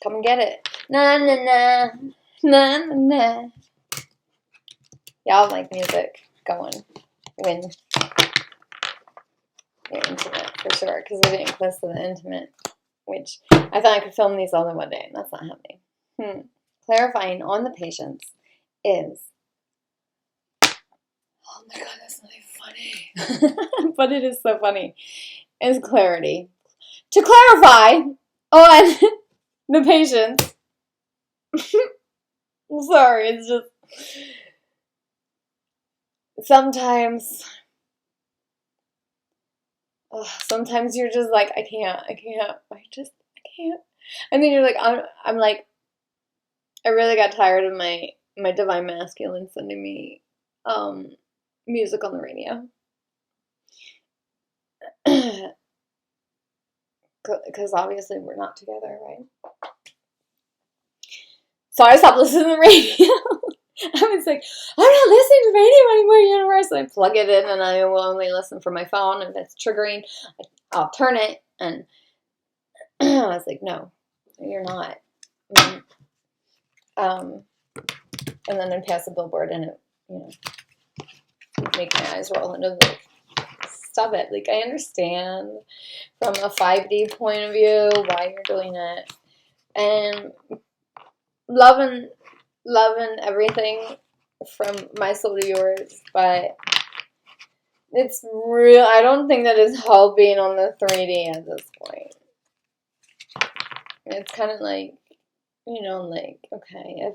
come and get it. Na na na. Na na na. Y'all like music going when you're intimate, for sure. Because we're getting close to the intimate. Which, I thought I could film these all in one day. And that's not happening. Clarifying on the patients is... Oh my god, that's not even funny. But it is so funny. Is clarity. To clarify on the patients. Sorry, it's just... Sometimes you're just like, I can't. And then you're like, I'm like, I really got tired of my divine masculine sending me music on the radio. Because obviously we're not together, right? So I stopped listening to the radio. I was like, I'm not listening to radio anymore, universe. And I plug it in and I will only listen from my phone. If it's triggering, I'll turn it. And I was like, no, you're not. And then I'd pass a billboard and it, make my eyes roll. And it was like, stop it. Like, I understand from a 5D point of view why you're doing it. And loving everything from my soul to yours, but it's real. I don't think that it's helping on the 3D at this point. It's kind of like, like, okay,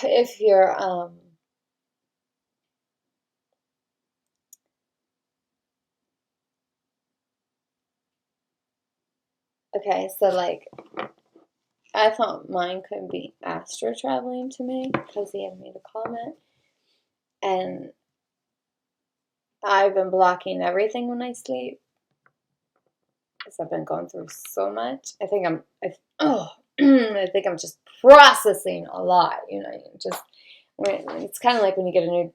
if you're, okay, so like, I thought mine could be astro traveling to me because he had made a comment, and I've been blocking everything when I sleep because I've been going through so much. I think I'm just processing a lot, just it's kind of like when you get a new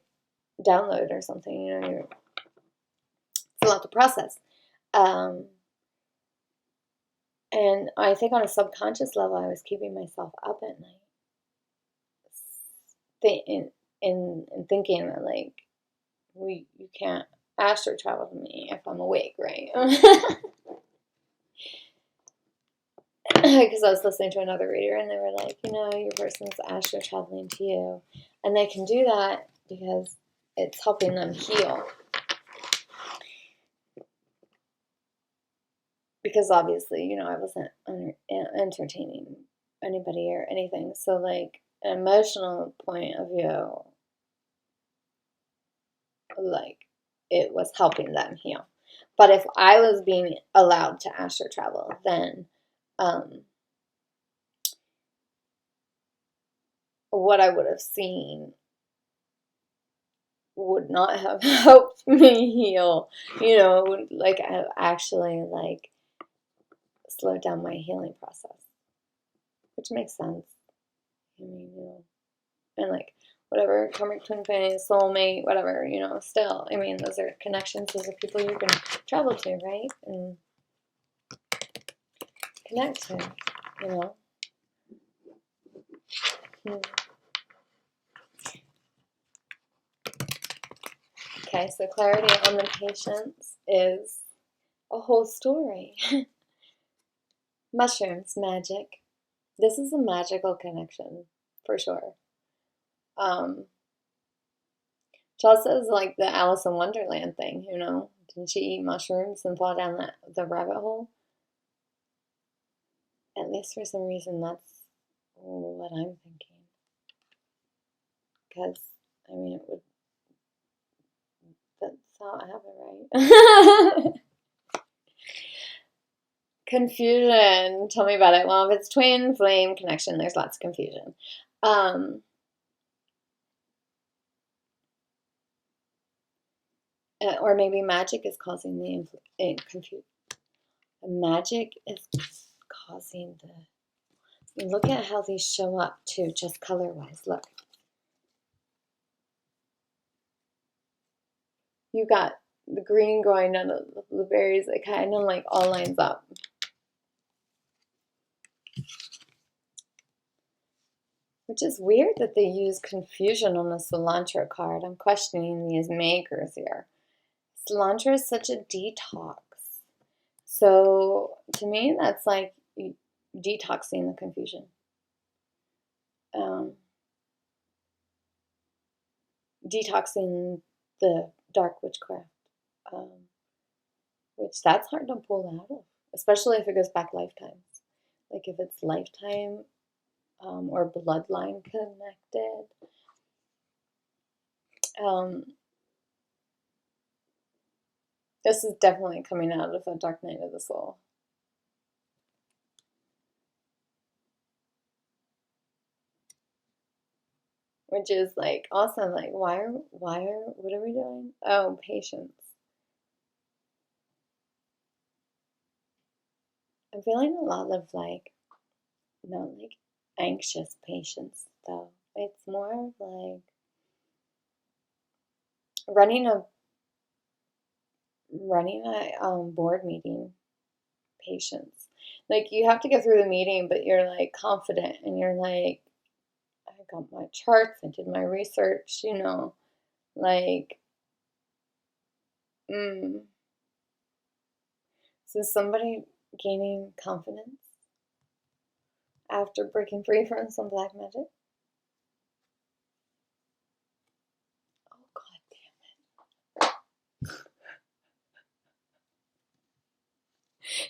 download or something, it's a lot to process. And I think on a subconscious level, I was keeping myself up at night, in thinking that like you can't astro travel to me if I'm awake, right? Because I was listening to another reader and they were like, your person's astro traveling to you, and they can do that because it's helping them heal. Because obviously, I wasn't entertaining anybody or anything. So, like, an emotional point of view, like, it was helping them heal. But if I was being allowed to astral travel, then what I would have seen would not have helped me heal. Like, I actually, like, slowed down my healing process. Which makes sense. I mean, and like, whatever, karmic twin flame, soulmate, whatever, still, I mean, those are connections, those are people you can travel to, right? And connect to, Okay, so clarity on the patients is a whole story. Mushrooms, magic. This is a magical connection, for sure. Chelsea is like the Alice in Wonderland thing, Didn't she eat mushrooms and fall down the rabbit hole? At least for some reason, that's what I'm thinking. Because, I mean, that's how it happened, right? Confusion. Tell me about it. Well, if it's twin flame connection, there's lots of confusion. Or maybe magic is causing the confusion. Magic is causing the... Look at how these show up too, just color-wise. Look. You got the green going on the berries. It kind of like all lines up. Which is weird that they use confusion on a cilantro card. I'm questioning these makers here. Cilantro is such a detox. So to me, that's like detoxing the confusion. Detoxing the dark witchcraft. Which that's hard to pull out of. Especially if it goes back lifetimes. Like if it's lifetime or bloodline connected. This is definitely coming out of a dark night of the soul. Which is like awesome. Like what are we doing? Oh, patience. I'm feeling a lot of like, not like anxious patience though. It's more of like running a board meeting patience. Like you have to get through the meeting, but you're like confident and you're like, I got my charts, I did my research, you know, like, So somebody gaining confidence after breaking free from some black magic? Oh, God damn it.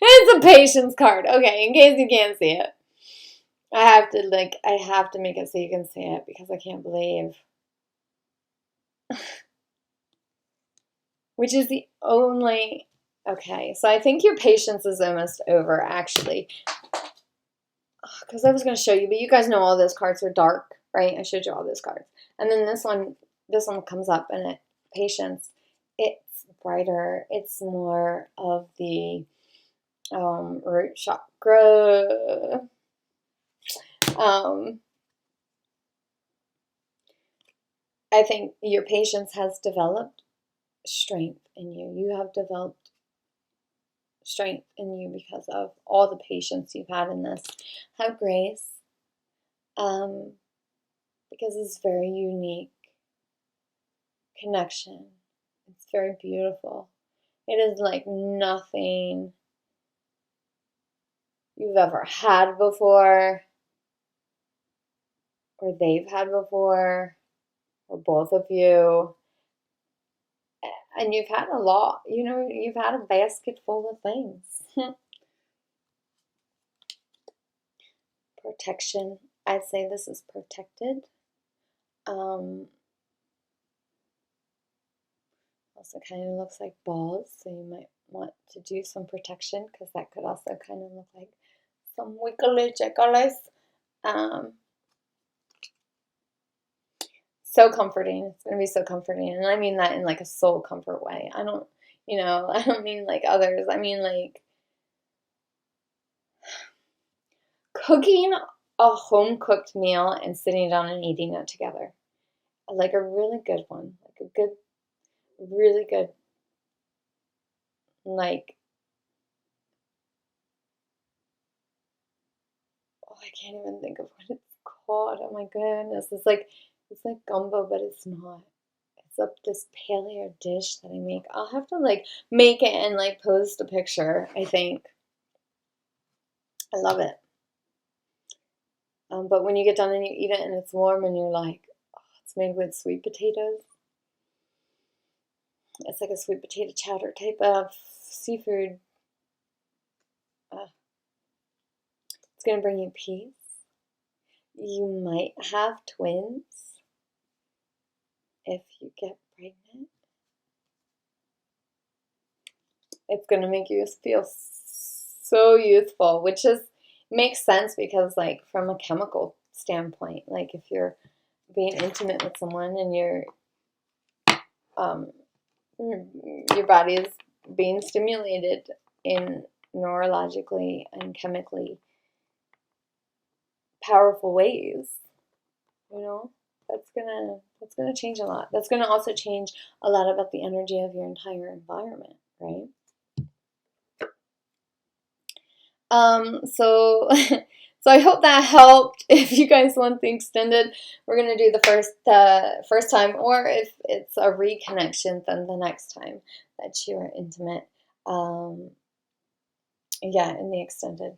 It's a patience card. Okay, in case you can't see it. I have to make it so you can see it because I can't believe. Which is the only... Okay, so I think your patience is almost over, actually. Because I was going to show you, but you guys know all those cards are dark, right? I showed you all those cards. And then this one comes up, and it, patience, it's brighter. It's more of the root chakra. I think your patience has developed strength in you. You have developed strength in you because of all the patience you've had in this. Have grace, because it's very unique connection. It's very beautiful. It is like nothing you've ever had before, or they've had before, or both of you. And you've had a lot, you know, you've had a basket full of things. Protection. I'd say this is protected. Also kind of looks like balls, so you might want to do some protection because that could also kind of look like some wiggly jiggles. So comforting. It's going to be so comforting. And I mean that in like a soul comfort way. I don't mean like others. I mean like cooking a home-cooked meal and sitting down and eating it together. Like a really good one. Like a good, really good, like, oh, I can't even think of what it's called. Oh my goodness. It's like gumbo, but it's not. It's up this paleo dish that I make. I'll have to like make it and like post a picture, I think. I love it. But when you get done and you eat it and it's warm and you're like, oh, it's made with sweet potatoes. It's like a sweet potato chowder type of seafood. It's going to bring you peace. You might have twins if you get pregnant. It's going to make you feel so youthful, which is makes sense because, like, from a chemical standpoint, like if you're being intimate with someone and um, your body is being stimulated in neurologically and chemically powerful ways, you know, that's gonna change a lot. That's gonna also change a lot about the energy of your entire environment, right? So so I hope that helped. If you guys want the extended, we're gonna do the first time, or if it's a reconnection, then the next time that you are intimate. Yeah, in the extended.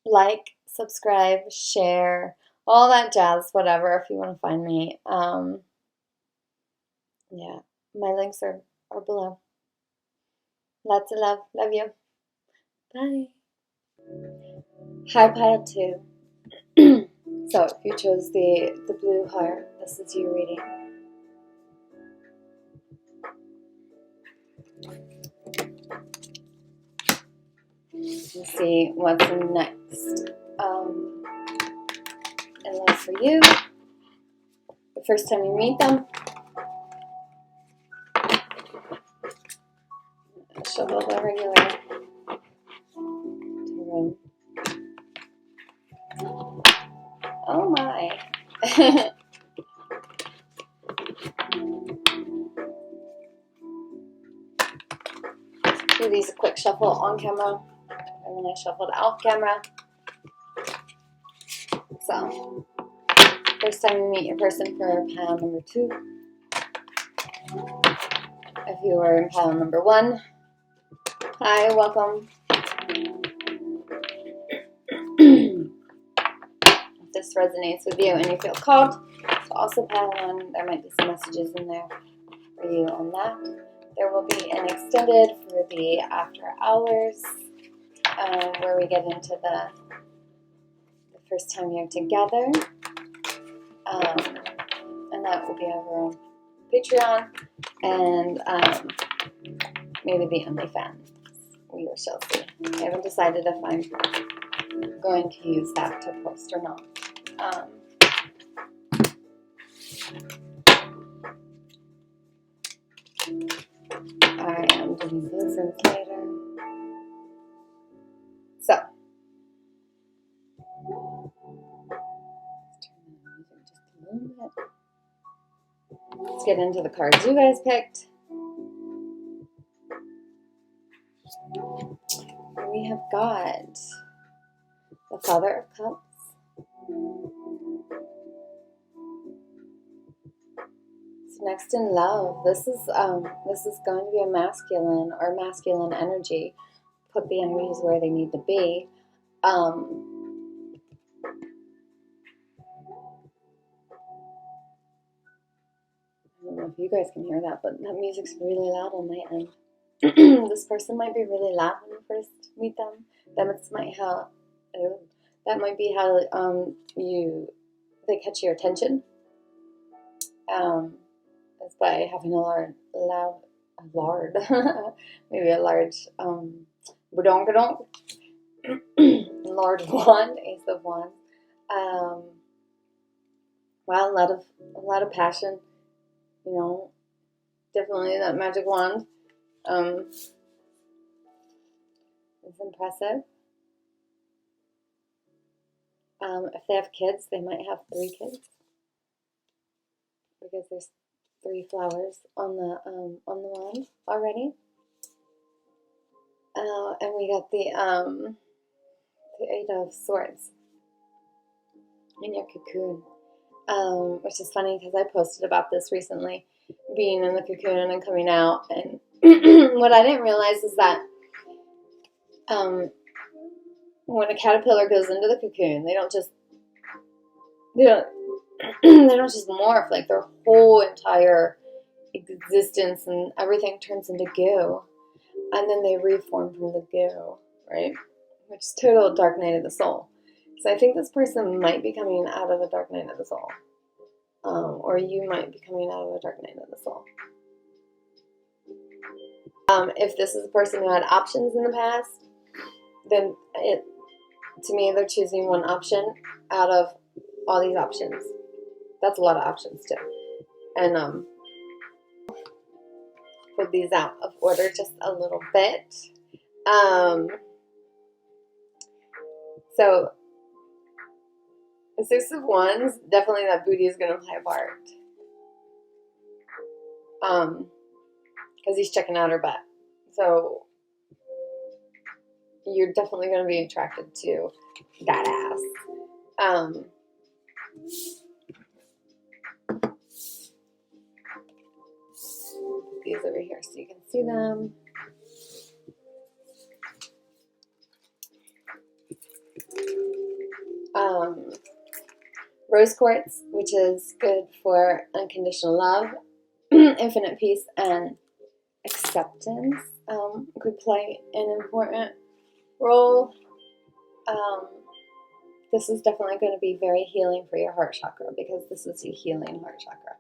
Like, subscribe, share, all that jazz, whatever, if you want to find me. Yeah, my links are below. Lots of love. Love you. Bye. High pile 2. So if you chose the blue heart, this is you reading. Let's see what's next. In love for you. The first time you meet them. Shuffle the regular tarot. Oh my. Do these a quick shuffle on camera, and then I shuffled off camera. So, first time you meet your person for pile number 2. If you were in pile number 1, hi, welcome. If this resonates with you and you feel called to also pile 1, there might be some messages in there for you on that. There will be an extended for the after hours, where we get into the first time you're together, and that will be over on Patreon, and maybe the OnlyFans. We shall see. I haven't decided if I'm going to use that to post or not. I am doing this later. So, let's turn the music just a little bit. Let's get into the cards you guys picked. We have got the Father of Cups, so next in love. This is going to be a masculine energy. Put the energies where they need to be. I don't know if you guys can hear that, but that music's really loud on my end. This person might be really loud when you first meet them. That might be how they catch your attention. That's by having a large maybe a large large wand, Ace of Wands. Wow, a lot of passion. You know, definitely that magic wand. It's impressive. If they have kids, they might have 3 kids, because there's 3 flowers on the wand already. And we got the 8 of Swords in your cocoon, which is funny because I posted about this recently, being in the cocoon and coming out. And what I didn't realize is that when a caterpillar goes into the cocoon, they don't just morph. Like, their whole entire existence and everything turns into goo, and then they reform from the goo, right? Which is total dark night of the soul. So I think this person might be coming out of a dark night of the soul, or you might be coming out of a dark night of the soul. If this is a person who had options in the past, then to me, they're choosing one option out of all these options. That's a lot of options too. And put these out of order just a little bit. So the Six of Wands, definitely that booty is going to play a part. Because he's checking out her butt. So you're definitely going to be attracted to that ass. These over here so you can see them. Rose quartz, which is good for unconditional love, infinite peace, and acceptance, could play an important role. This is definitely going to be very healing for your heart chakra, because this is a healing heart chakra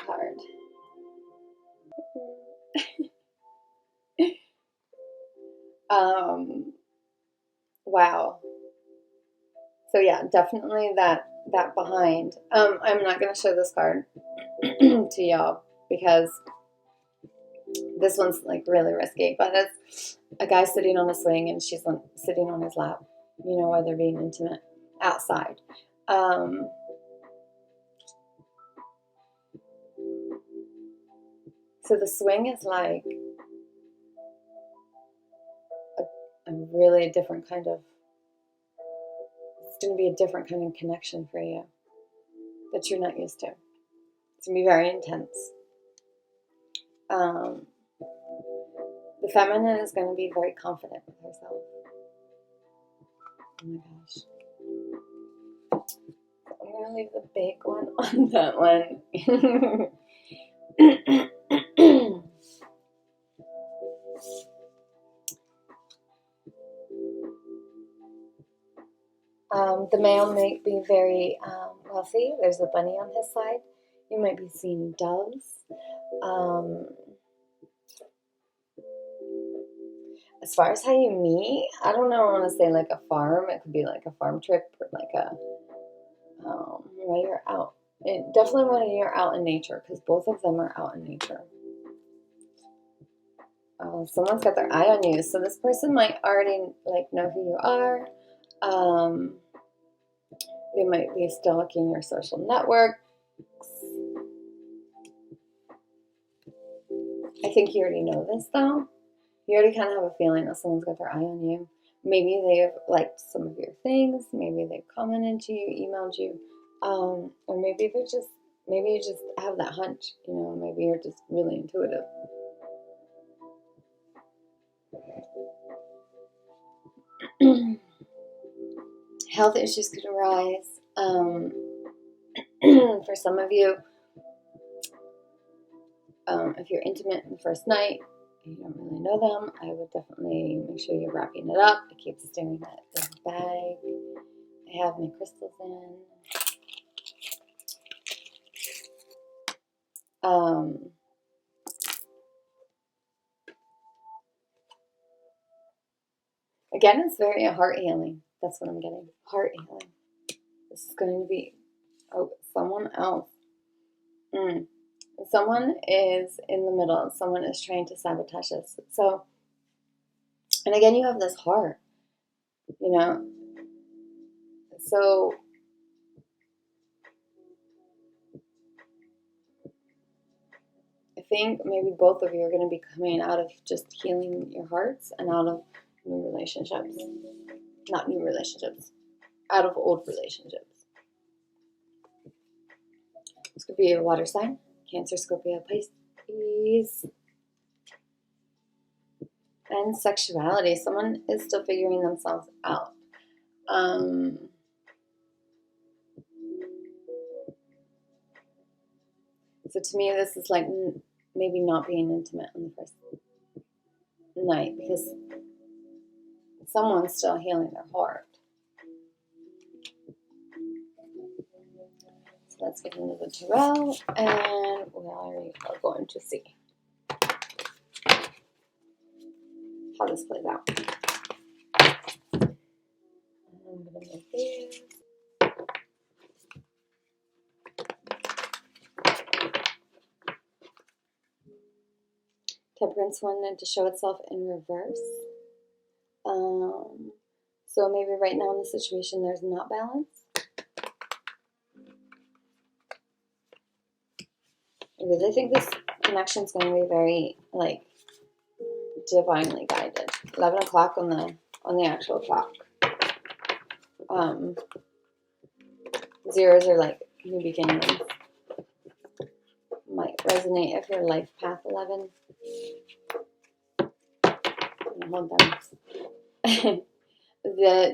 card. Wow. So yeah, definitely that behind. I'm not going to show this card to y'all because this one's like really risky, but it's a guy sitting on a swing and she's sitting on his lap, you know, while they're being intimate outside. So the swing is like a really different kind of, it's going to be a different kind of connection for you that you're not used to. It's going to be very intense. The feminine is going to be very confident with herself. Oh my gosh. I'm going to leave the big one on that one. The male may be very wealthy. There's a bunny on his side. You might be seeing doves. As far as how you meet, I don't know. I want to say like a farm. It could be like a farm trip or like a while you're out. Definitely when you're out in nature, because both of them are out in nature. Someone's got their eye on you, so this person might already like know who you are. They might be stalking your social networks. I think you already know this though. You already kind of have a feeling that someone's got their eye on you. Maybe they've liked some of your things. Maybe they've commented to you, emailed you, or maybe maybe you just have that hunch. You know, maybe you're just really intuitive. Health issues could arise. For some of you, if you're intimate in the first night and you don't really know them, I would definitely make sure you're wrapping it up. I keep staring at this bag. I have my crystals in. Again, it's very heart healing. That's what I'm getting. Heart healing. This is going to be someone else. Someone is in the middle. Someone is trying to sabotage us. So, and again, you have this heart, you know. So, I think maybe both of you are going to be coming out of just healing your hearts and out of new relationships. Not new relationships. Out of old relationships. This could be a water sign. Cancer, Scorpio, Pisces. And sexuality. Someone is still figuring themselves out. So to me, this is like maybe not being intimate on the first night because someone's still healing their heart. So let's get into the tarot, and we are going to see. how this plays out. I'm going to make these. Temperance wanted to show itself in reverse. So maybe right now in the situation there's not balance. I really think this connection is going to be very, like, divinely guided. 11 o'clock on the actual clock. Zeros are like new beginnings. Might resonate if you're life path 11. Hold them.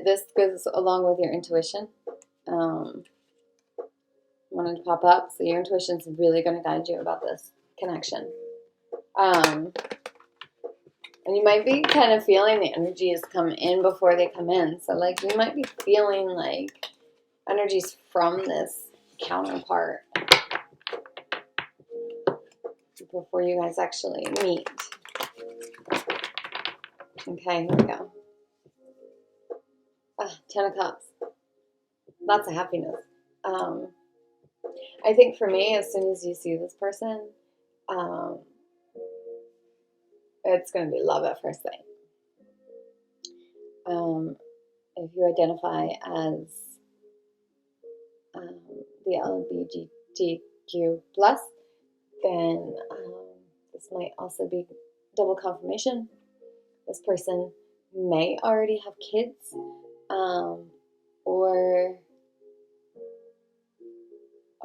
This goes along with your intuition. Wanted to pop up, so your intuition's really going to guide you about this connection. And you might be kind of feeling the energies come in before they come in. So, like, you might be feeling like energies from this counterpart before you guys actually meet. Okay, here we go. 10 of Cups. Lots of happiness. I think for me, as soon as you see this person, it's going to be love at first sight. If you identify as the LGBTQ+, then this might also be double confirmation. This person may already have kids, or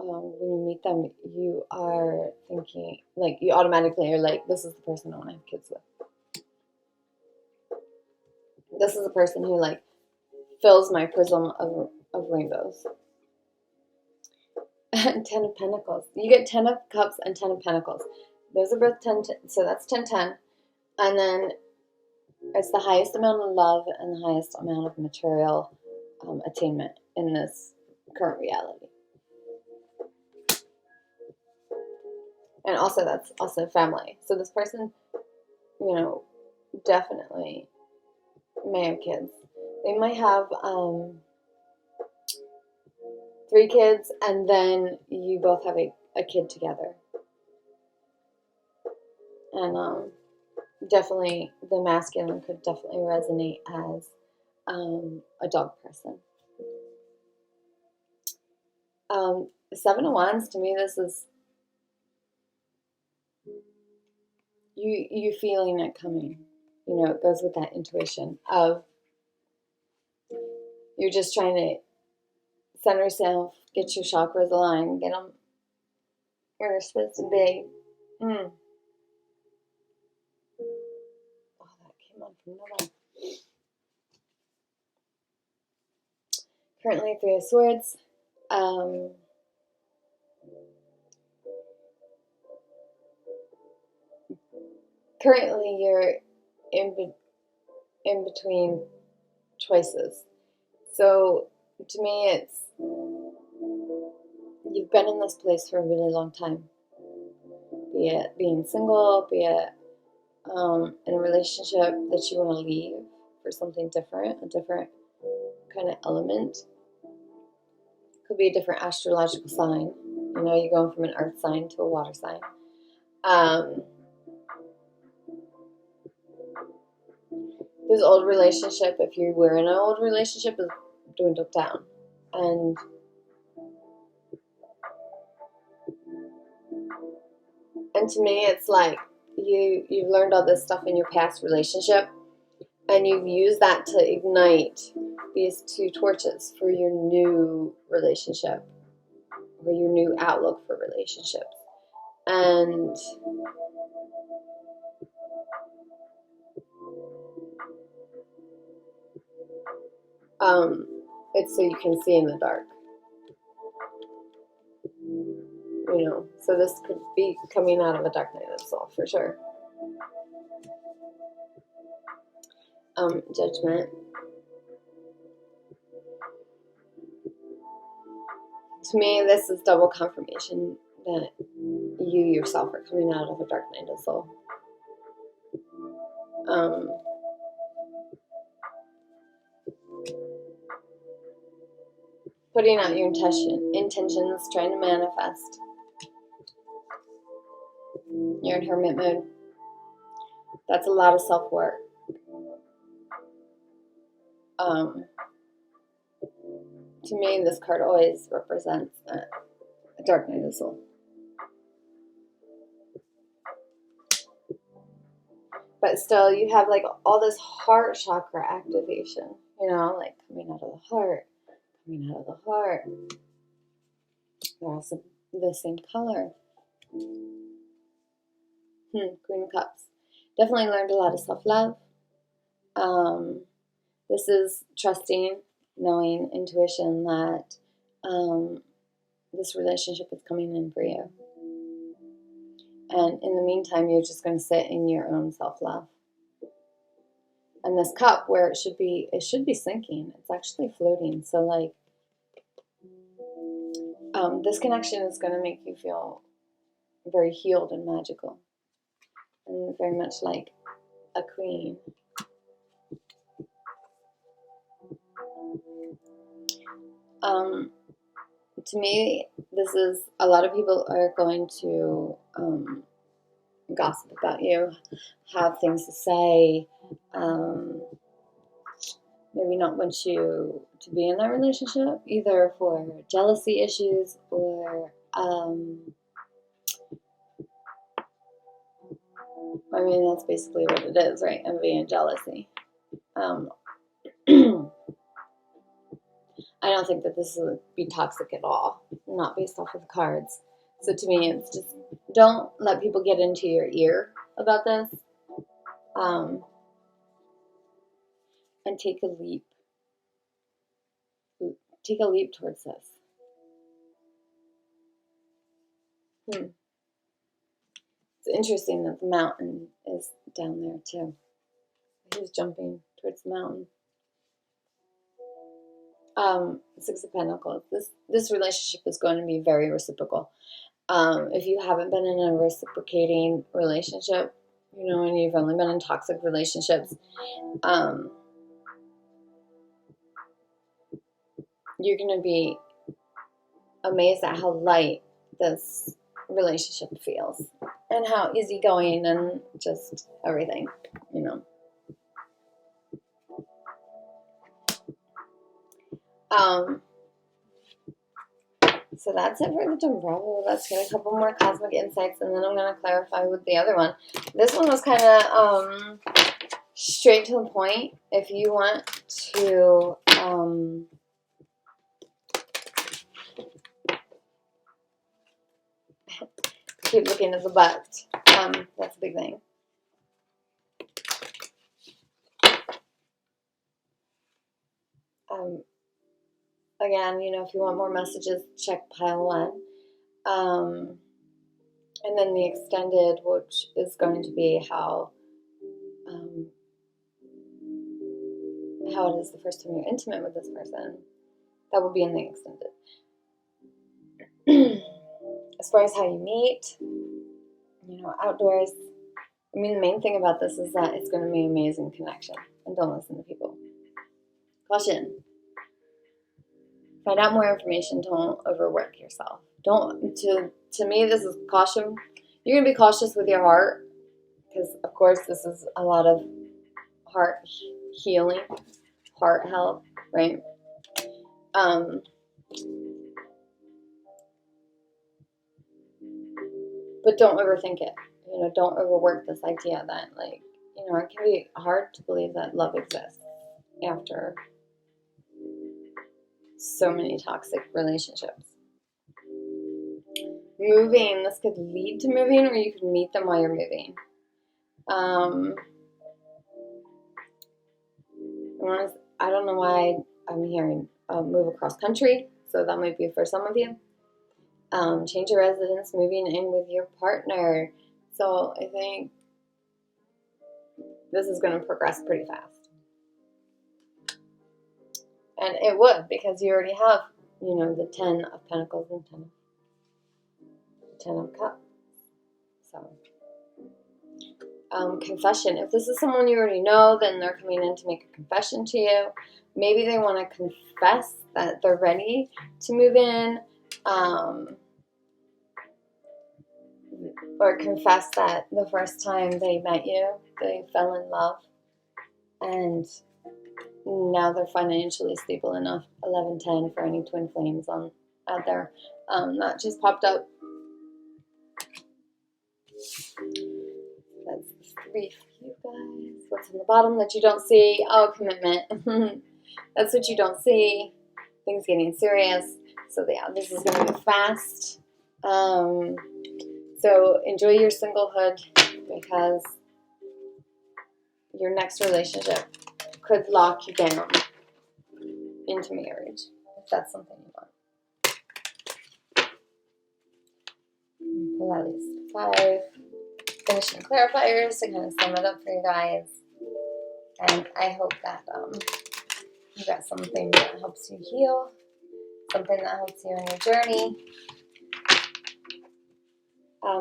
when you meet them, you are thinking, like, you automatically are like, this is the person I want to have kids with. This is a person who, like, fills my prism of rainbows. 10 of Pentacles. You get 10 of Cups and 10 of Pentacles. Those are both 10, so that's 10-10. And then it's the highest amount of love and the highest amount of material attainment in this current reality. And also, that's also family. So this person, you know, definitely may have kids. They might have 3 kids, and then you both have a kid together. And definitely, the masculine could definitely resonate as a dog person. 7 of Wands, to me, this is you feeling it coming. You know, it goes with that intuition of you're just trying to center yourself, get your chakras aligned, get them where they're supposed to be. Oh, that came on from nowhere. Currently, 3 of Swords. Currently, you're in between choices. So, to me, it's you've been in this place for a really long time. Be it being single, be it in a relationship that you want to leave for something different, a different kind of element. Could be a different astrological sign. You know, you're going from an earth sign to a water sign. This old relationship, if you were in an old relationship, is dwindled down. And to me, it's like you've learned all this stuff in your past relationship, and you've used that to ignite these 2 torches for your new relationship, or your new outlook for relationships. And it's so you can see in the dark. You know, so this could be coming out of a dark night of the soul, for sure. Judgment. To me, this is double confirmation that you yourself are coming out of a dark night of the soul. putting out your intentions, trying to manifest. You're in hermit mode. That's a lot of self-work. To me, this card always represents a dark night of the soul. But still, you have like all this heart chakra activation, you know, like coming out of the heart, coming out of the heart. They're also the same color. Queen of Cups. Definitely learned a lot of self-love. This is trusting, knowing, intuition that this relationship is coming in for you. And in the meantime, you're just going to sit in your own self-love. And this cup, where it should be sinking. It's actually floating. So like, this connection is going to make you feel very healed and magical. And very much like a queen. To me, this is, a lot of people are going to gossip about you, have things to say, maybe not want you to be in that relationship, either for jealousy issues or, I mean, that's basically what it is, right? Envy and jealousy. I don't think that this would be toxic at all, not based off of the cards. So to me, it's just, don't let people get into your ear about this. And take a leap. Take a leap towards this. It's interesting that the mountain is down there too. He's jumping towards the mountain. Six of Pentacles. This relationship is going to be very reciprocal. If you haven't been in a reciprocating relationship, you know, and you've only been in toxic relationships, you're going to be amazed at how light this relationship feels and how easygoing and just everything, you know. So that's it for the Bravo. Let's get a couple more cosmic insights, and then I'm going to clarify with the other one. This one was kind of straight to the point. If you want to keep looking at the butt, that's a big thing. Again, you know, if you want more messages, check pile 1. And then the extended, which is going to be how it is the first time you're intimate with this person. That will be in the extended. As far as how you meet, you know, outdoors, I mean, the main thing about this is that it's going to be an amazing connection. And don't listen to people. Caution. Find out more information. Don't overwork yourself. To me, this is caution. You're going to be cautious with your heart. Because, of course, this is a lot of heart healing, heart health, right? But don't overthink it. You know, don't overwork this idea that, like, you know, it can be hard to believe that love exists after so many toxic relationships. Moving, this could lead to moving, or you could meet them while you're moving. I don't know why I'm hearing move across country, so that might be for some of you. Change your residence, moving in with your partner. So I think this is going to progress pretty fast. And it would, because you already have, you know, the 10 of Pentacles and 10 of Cups. So confession. If this is someone you already know, then they're coming in to make a confession to you. Maybe they want to confess that they're ready to move in, or confess that the first time they met you, they fell in love, and now they're financially stable enough. 1110 for any twin flames out there. That just popped up. That's 3 for you guys. What's on the bottom that you don't see? Oh, commitment. That's what you don't see. Things getting serious. So yeah, this is going to be fast. So enjoy your singlehood, because your next relationship could lock you down into marriage, if that's something you want. Pull at least 5 finishing clarifiers to kind of sum it up for you guys. And I hope that you got something that helps you heal, something that helps you on your journey.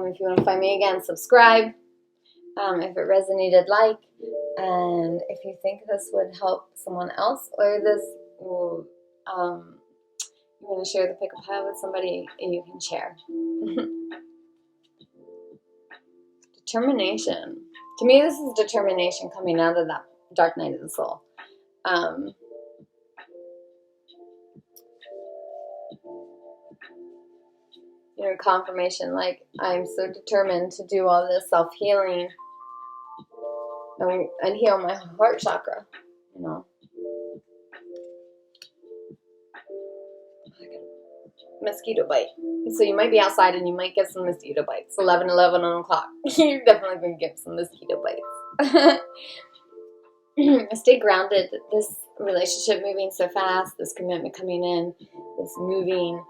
If you want to find me again, subscribe. If it resonated, like. And if you think this would help someone else, or this will, you want to share the pick a pile with somebody, you can share. Determination. To me, this is determination coming out of that dark night of the soul. You know, confirmation, like, I'm so determined to do all this self-healing and heal my heart chakra, you know. Mosquito bite. So you might be outside and you might get some mosquito bites. 11 o'clock. You're definitely going to get some mosquito bites. Stay grounded. This relationship moving so fast, this commitment coming in, this moving,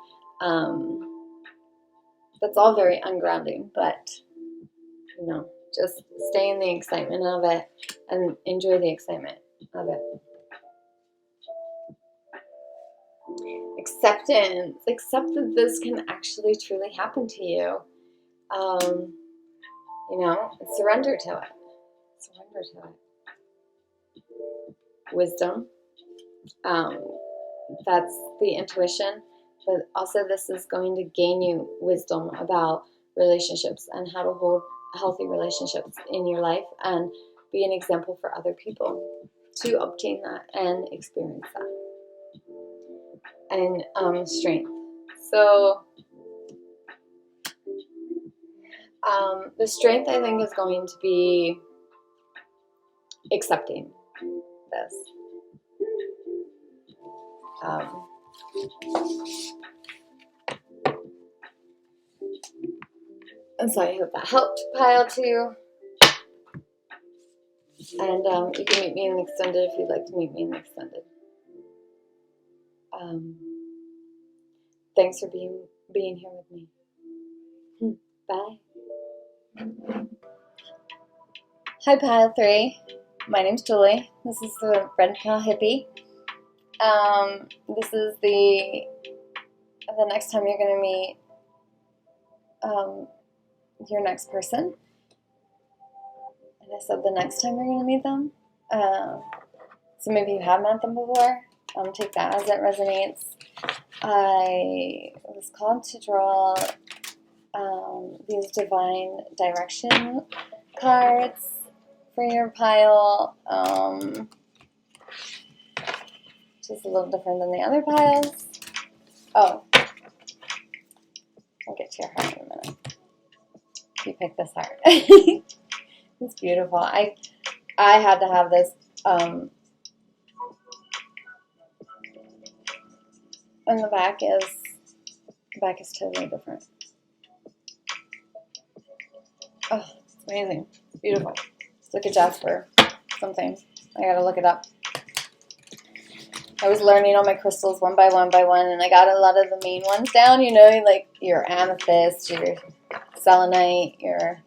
that's all very ungrounding, but, you know, just stay in the excitement of it and enjoy the excitement of it. Acceptance. Accept that this can actually truly happen to you. You know, surrender to it. Surrender to it. Wisdom. That's the intuition. But also this is going to gain you wisdom about relationships and how to hold healthy relationships in your life and be an example for other people to obtain that and experience that. And strength. So the strength, I think, is going to be accepting this. And so I hope that helped, pile 2. And you can meet me in the extended if you'd like to meet me in the extended. Thanks for being here with me. Bye. Hi, pile 3. My name's Julie. This is the Red Pill Hippie. This is the next time you're going to meet your next person. And I said the next time you're going to meet them. So maybe you have met them before. Take that as it resonates. I was called to draw these divine direction cards for your pile, which is a little different than the other piles. Oh, I'll get to your heart in a minute. You pick this heart. It's beautiful. I had to have this. And the back is totally different. Oh, it's amazing. It's beautiful. It's like a jasper something. I gotta look it up. I was learning all my crystals one by one, and I got a lot of the main ones down, you know, like your amethyst, your selenite, your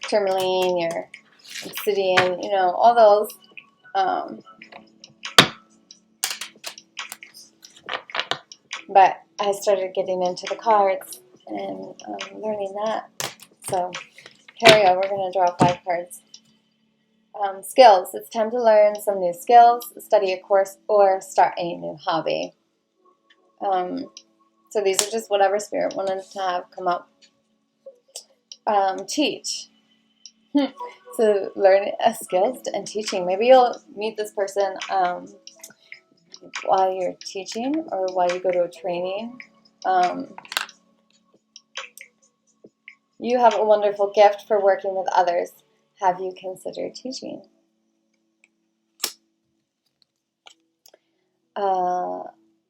tourmaline, your obsidian, you know, all those. But I started getting into the cards and learning that. So Carry over, we're going to draw 5 cards. Skills. It's time to learn some new skills, study a course, or start a new hobby. So these are just whatever Spirit wanted to have come up. Teach. So learn skills and teaching. Maybe you'll meet this person while you're teaching or while you go to a training. You have a wonderful gift for working with others. Have you considered teaching?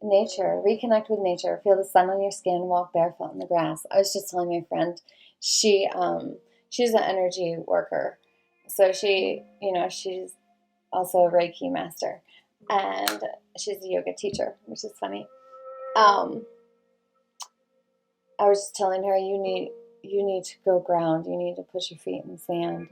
Nature. Reconnect with nature. Feel the sun on your skin. Walk barefoot in the grass. I was just telling my friend, she's an energy worker. So she's also a Reiki master. And she's a yoga teacher, which is funny. I was just telling her, you need to go ground. You need to push your feet in the sand.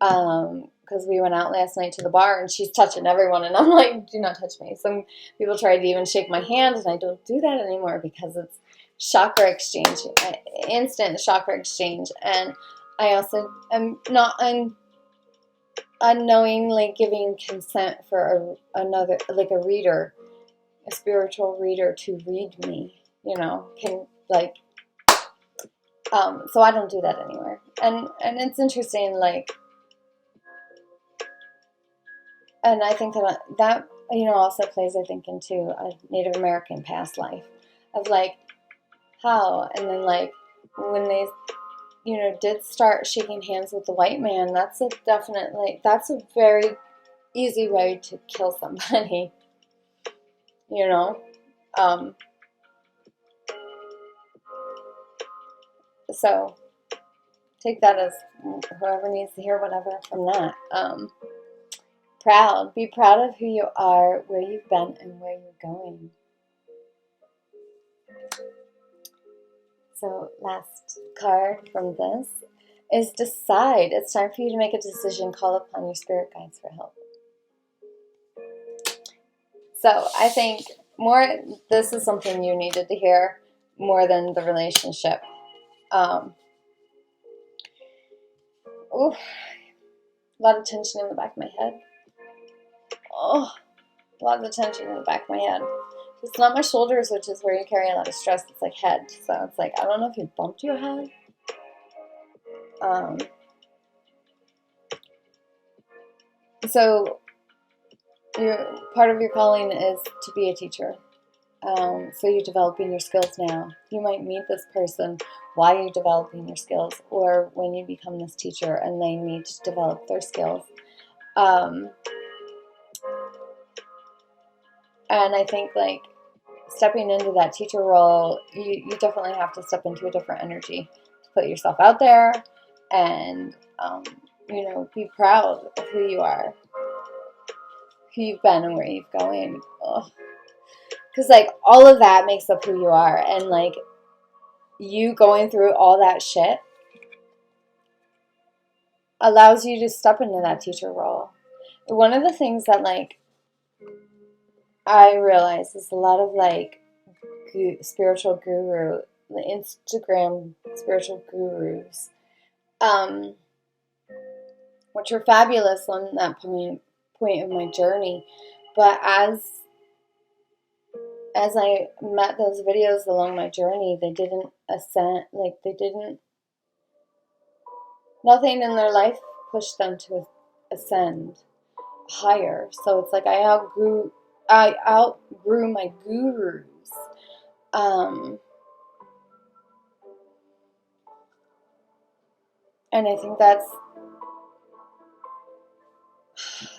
Because we went out last night to the bar and she's touching everyone and I'm like, do not touch me. Some people tried to even shake my hand and I don't do that anymore because it's chakra exchange, instant chakra exchange. And I also am not unknowingly giving consent for another, like a reader, a spiritual reader to read me, so I don't do that anymore. And it's interesting, and I think that also plays, I think, into a Native American past life of how, and then when they, did start shaking hands with the white man, that's a very easy way to kill somebody, so take that as whoever needs to hear whatever from that. Proud. Be proud of who you are, where you've been, and where you're going. So last card from this is decide. It's time for you to make a decision. Call upon your spirit guides for help. So I think this is something you needed to hear more than the relationship. A lot of tension in the back of my head. Oh, a lot of tension in the back of my head. It's not my shoulders, which is where you carry a lot of stress. It's like head. So it's I don't know if you bumped your head. So part of your calling is to be a teacher. So you're developing your skills now. You might meet this person while you're developing your skills, or when you become this teacher and they need to develop their skills. And I think stepping into that teacher role, you definitely have to step into a different energy to put yourself out there and, be proud of who you are, who you've been and where you're going. Because all of that makes up who you are, and you going through all that shit allows you to step into that teacher role. One of the things that I realize is a lot of spiritual guru, the Instagram spiritual gurus, which were fabulous on that point of my journey, but as I met those videos along my journey, they didn't ascend, nothing in their life pushed them to ascend higher. So it's I outgrew my gurus. And I think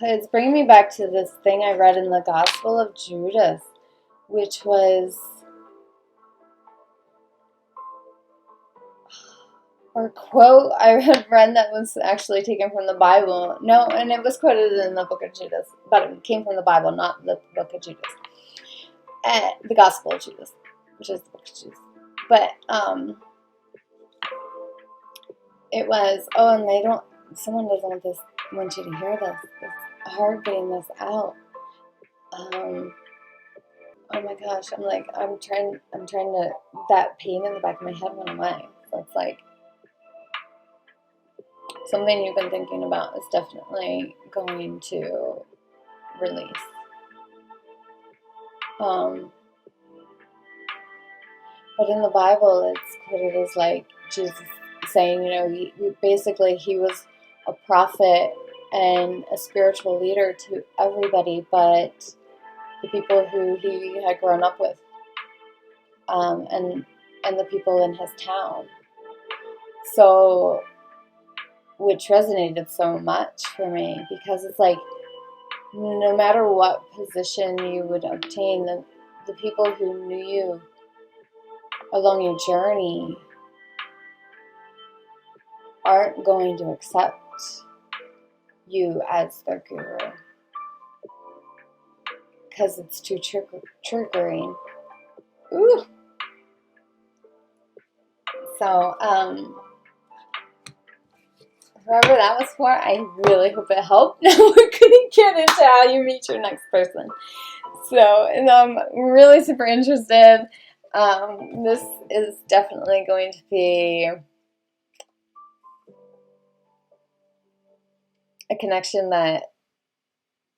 it's bringing me back to this thing I read in the Gospel of Judas, which was, or quote I had read that was actually taken from the Bible. No, and it was quoted in the book of Judas, but it came from the Bible, not the book of Judas. The Gospel of Judas, which is the book of Judas. But it was, and someone doesn't want you to hear this. It's hard getting this out. Oh my gosh, I'm trying to, that pain in the back of my head went away. So it's something you've been thinking about is definitely going to release. But in the Bible, it's quoted as like Jesus saying, you know, he was a prophet and a spiritual leader to everybody but the people who he had grown up with, and the people in his town. So, which resonated so much for me, because it's like, no matter what position you would obtain, the people who knew you along your journey aren't going to accept you as their guru, because it's too triggering. Ooh. So, whoever that was for, I really hope it helped. Now we're going to get into how you meet your next person. So, and I'm really super interested. This is definitely going to be a connection that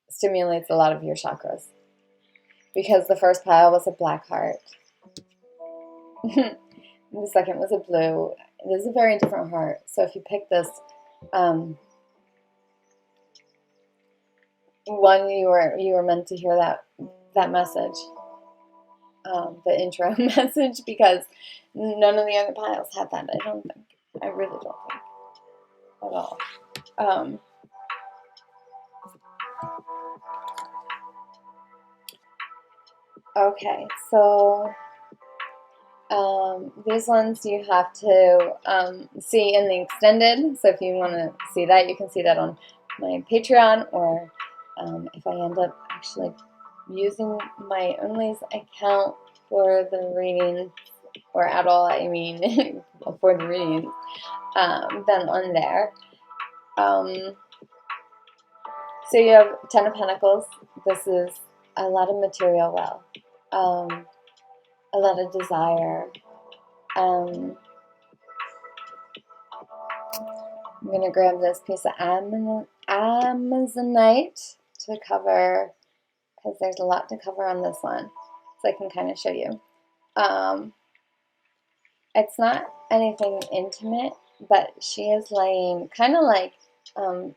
stimulates a lot of your chakras. Because the first pile was a black heart. The second was a blue. This is a very different heart. So if you pick this, one, you were meant to hear that message, the intro message, because none of the other piles had that. I don't think. I really don't think at all. Okay, so these ones you have to see in the extended. So if you want to see that, you can see that on my Patreon, or if I end up actually using my Only's account for the reading, or at all, I mean, for the reading, then on there. So you have Ten of Pentacles. This is a lot of material wealth, a lot of desire. I'm going to grab this piece of Amazonite to cover, because there's a lot to cover on this one, so I can kind of show you. It's not anything intimate, but she is laying kind of like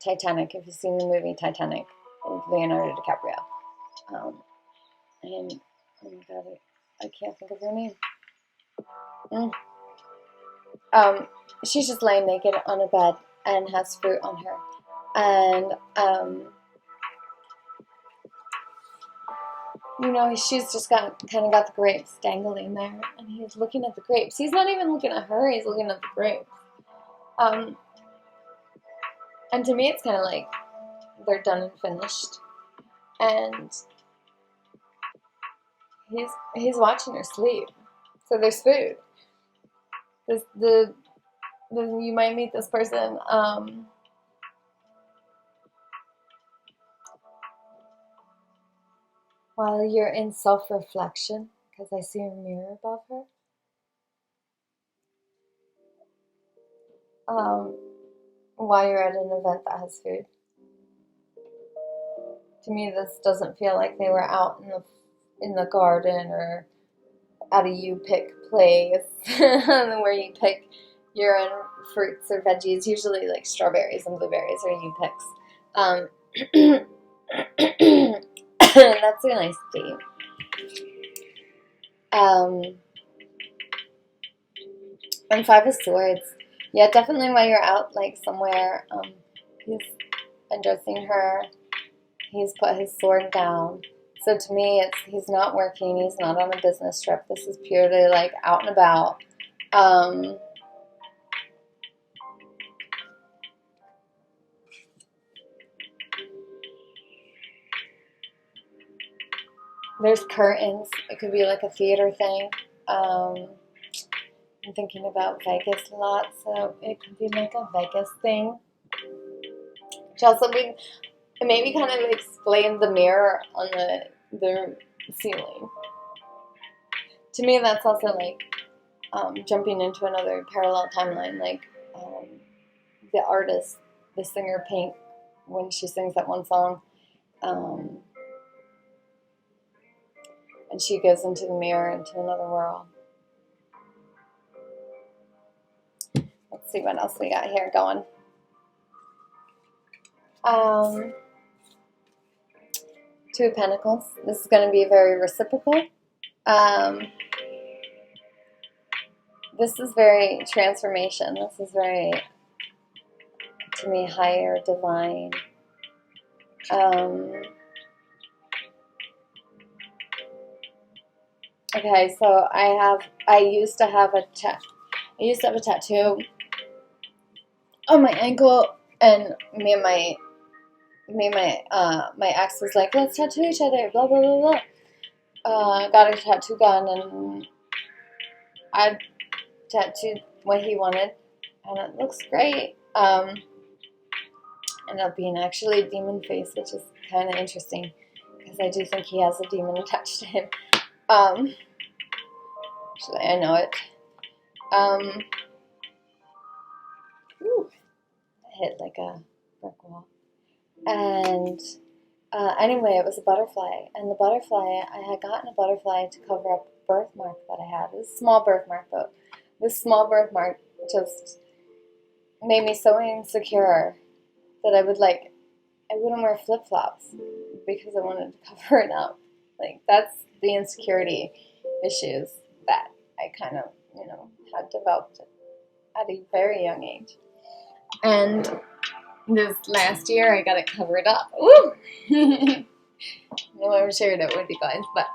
Titanic, if you've seen the movie Titanic with Leonardo DiCaprio. And oh my god, I can't think of her name. She's just laying naked on a bed and has fruit on her. And, you know, she's just kind of got the grapes dangling there. And he's looking at the grapes. He's not even looking at her, he's looking at the grapes. And to me, it's kind of like they're done and finished. And he's watching her sleep. So there's food. You might meet this person. While you're in self-reflection, because I see a mirror above her. While you're at an event that has food. To me, this doesn't feel like they were out in the garden or at a you pick place where you pick your own fruits or veggies, usually like strawberries and blueberries are you picks. That's a nice tea. And Five of Swords. Yeah, definitely while you're out like somewhere, he's undressing her. He's put his sword down. So to me, he's not working. He's not on a business trip. This is purely like out and about. There's curtains. It could be like a theater thing. I'm thinking about Vegas a lot, so it could be like a Vegas thing. Which also maybe kind of explain the mirror on the ceiling. To me, that's also like jumping into another parallel timeline, like the artist, the singer Pink, when she sings that one song, and she goes into the mirror, into another world. Let's see what else we got here going. Two of Pentacles. This is going to be very reciprocal. This is very transformation. This is very, to me, higher, divine. Okay, so I used to have a tattoo on my ankle, and my ex was like, let's tattoo each other, blah, blah, blah, blah. Got a tattoo gun, and I tattooed what he wanted, and it looks great. Ended up being actually a demon face, which is kind of interesting, because I do think he has a demon attached to him. Actually, I know it. Ooh, I hit like a brick wall. And anyway, it was a butterfly, and the butterfly, I had gotten a butterfly to cover up a birthmark that I had. It was a small birthmark, but this small birthmark just made me so insecure that I wouldn't wear flip-flops because I wanted to cover it up. Like, that's the insecurity issues that I kind of, had developed at a very young age. And this last year, I got it covered up. Woo! I never shared it with you guys, but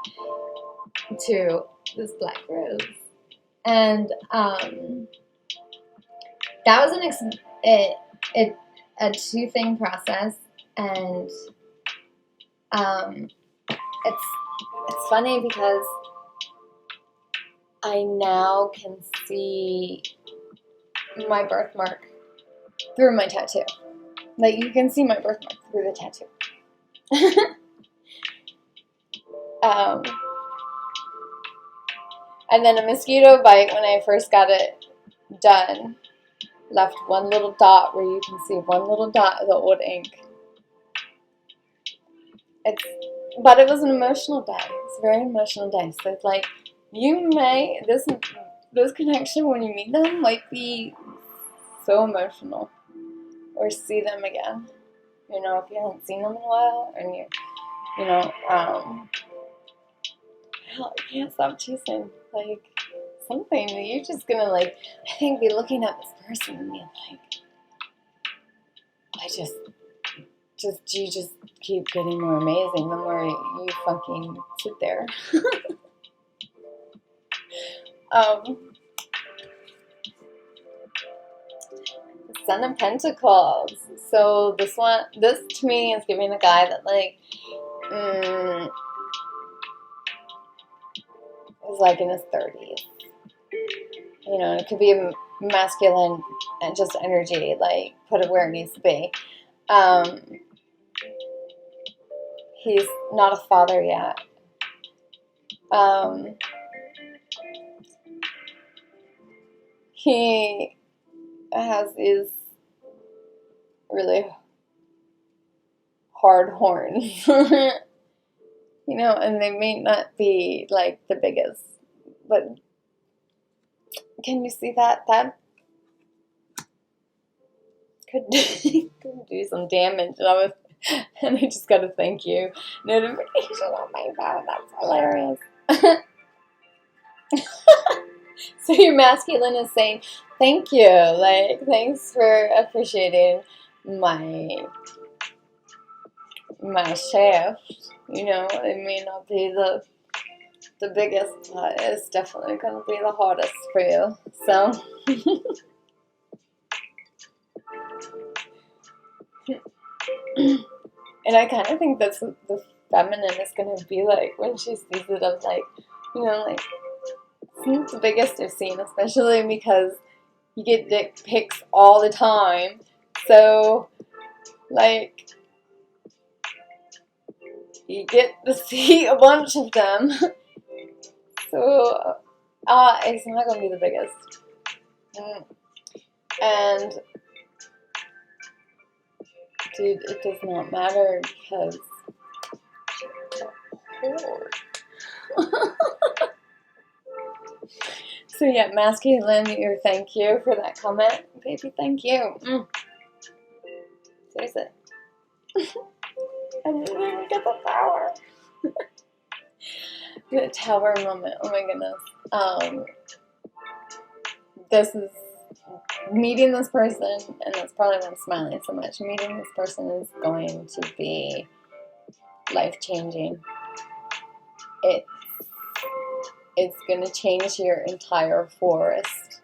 to this black rose. And that was a two-thing process, and it's funny because I now can see my birthmark through my tattoo. Like, you can see my birthmark through the tattoo. And then a mosquito bite, when I first got it done, left one little dot where you can see one little dot of the old ink. But it was an emotional day. It's a very emotional day. So it's like, this connection, when you meet them, might be so emotional. Or see them again. If you haven't seen them in a while, and hell, I can't stop chasing, something that you're just gonna, I think, be looking at this person and being you just keep getting more amazing the more you fucking sit there. Son of Pentacles. So this to me is giving a guy that is in his 30s. It could be a masculine and just energy, put it where it needs to be. He's not a father yet. He has these really hard horns, and they may not be the biggest, but can you see that? That could do some damage. And I just got a thank you notification on my phone. That's hilarious. So your masculine is saying, thank you. Thanks for appreciating my shaft. It may not be the biggest, but it's definitely going to be the hardest for you. So, and I kind of think that's what the feminine is going to be like when she sees it as it's the biggest I've seen, especially because you get dick pics all the time. So, you get to see a bunch of them. So, it's not going to be the biggest. And Dude, it does not matter because So yeah, masculine, your thank you for that comment. Baby, thank you. Seriously. I didn't even get the power. The tower moment, oh my goodness. This is meeting this person, and that's probably why I'm smiling so much. Meeting this person is going to be life-changing. It's going to change your entire forest.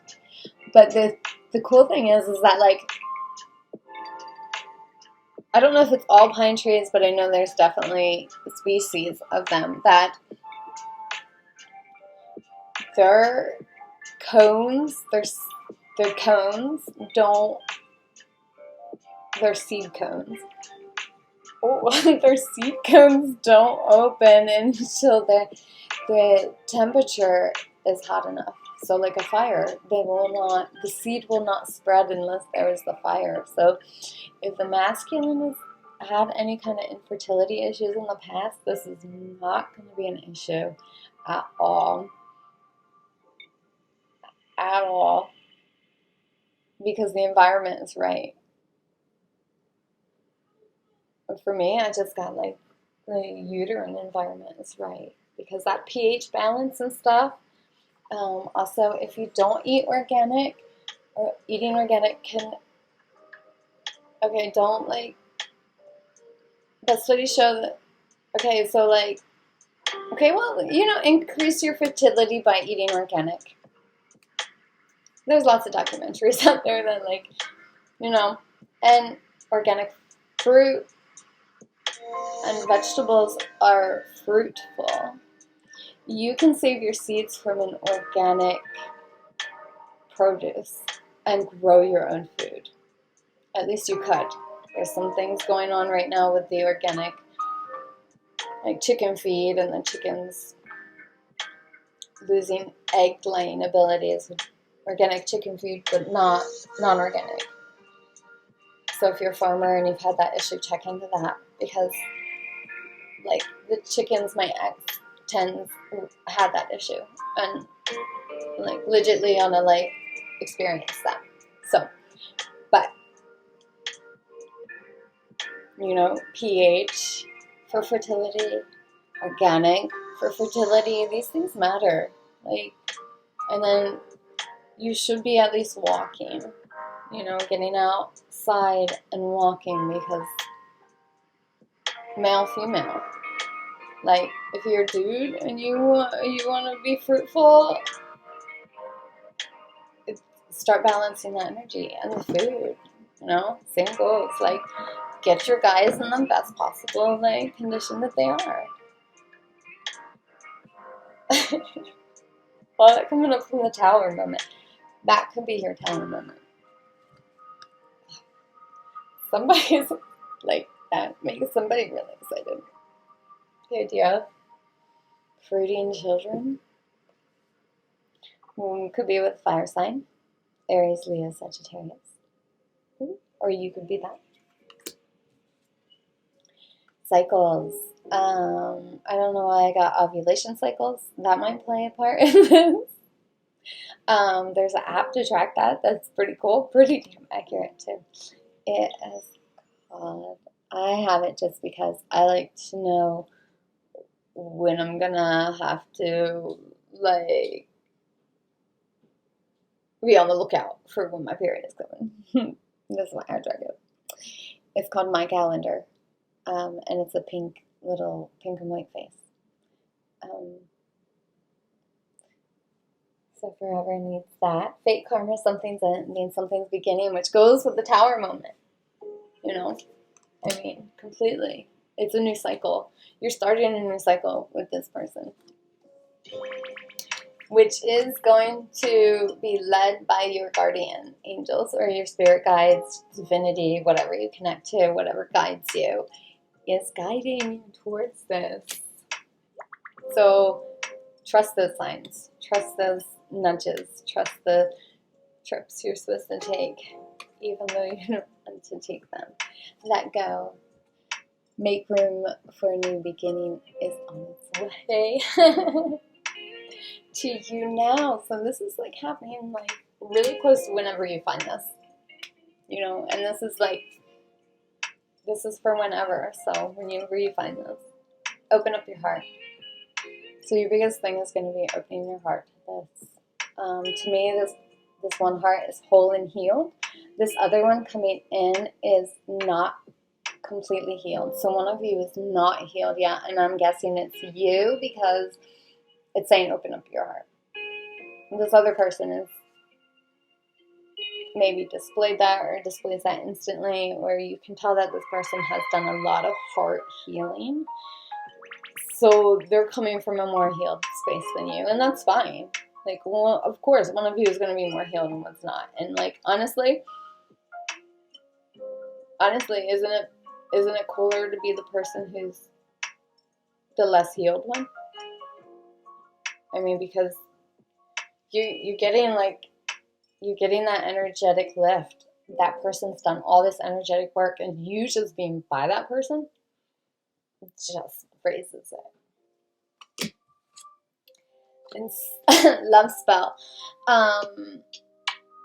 But the cool thing is that, like, I don't know if it's all pine trees, but I know there's definitely species of them that their cones, their seed cones. Oh, their seed cones don't open until the temperature is hot enough. So like a fire, the seed will not spread unless there is the fire. So if the masculine has had any kind of infertility issues in the past, this is not going to be an issue at all. At all. Because the environment is right. But for me, I just got like the uterine environment is right. Because that pH balance and stuff. Also, if you don't eat organic, or eating organic can, okay, don't like, but studies show that, okay, so like, okay, well, you know, increase your fertility by eating organic. There's lots of documentaries out there that, like, you know, and organic fruit and vegetables are fruitful. You can save your seeds from an organic produce and grow your own food. At least you could. There's some things going on right now with the organic, like chicken feed, and the chickens losing egg-laying abilities with organic chicken feed, but not non-organic. So if you're a farmer and you've had that issue, check into that, because like the chickens, my ex-10s had that issue, and like legitly on a like experience that. So, but you know, pH for fertility, organic for fertility, these things matter. Like, and then you should be at least walking, you know, getting outside and walking, because male, female. Like, if you're a dude and you want to be fruitful, start balancing that energy and the food, you know, same goes. Like, get your guys in the best possible, like, condition that they are. Well, that coming up from the tower moment. That could be your tower moment. Somebody's, like, that makes somebody really excited. The idea of fruiting children. Could be with fire sign. Aries, Leo, Sagittarius. Or you could be that. Cycles. I don't know why I got ovulation cycles. That might play a part in this. There's an app to track that. That's pretty cool. Pretty damn accurate, too. It is called... I have it just because I like to know when I'm gonna have to, like, be on the lookout for when my period is coming. This is why I drag it. It's called My Calendar, and it's a little pink and white face. So forever needs that. Fate karma, something's end, means something's beginning, which goes with the tower moment. You know, I mean, completely. It's a new cycle. You're starting a new cycle with this person, which is going to be led by your guardian angels or your spirit guides, divinity, whatever you connect to, whatever guides you, is guiding you towards this. So trust those signs, trust those nudges, trust the trips you're supposed to take, even though you and to take them. Let go. Make room for a new beginning is on its way to you now. So this is like happening like really close to whenever you find this, you know, and this is for whenever. So whenever you find this, open up your heart. So your biggest thing is going to be opening your heart to this. To me, this one heart is whole and healed. This other one coming in is not completely healed. So one of you is not healed yet, and I'm guessing it's you because it's saying open up your heart. And this other person is maybe displayed that or displays that instantly, or you can tell that this person has done a lot of heart healing. So they're coming from a more healed space than you, and that's fine. Like, well, of course, one of you is going to be more healed and one's not. And like, honestly, isn't it cooler to be the person who's the less healed one? I mean, because you're getting that energetic lift. That person's done all this energetic work, and you just being by that person just raises it. And love spell.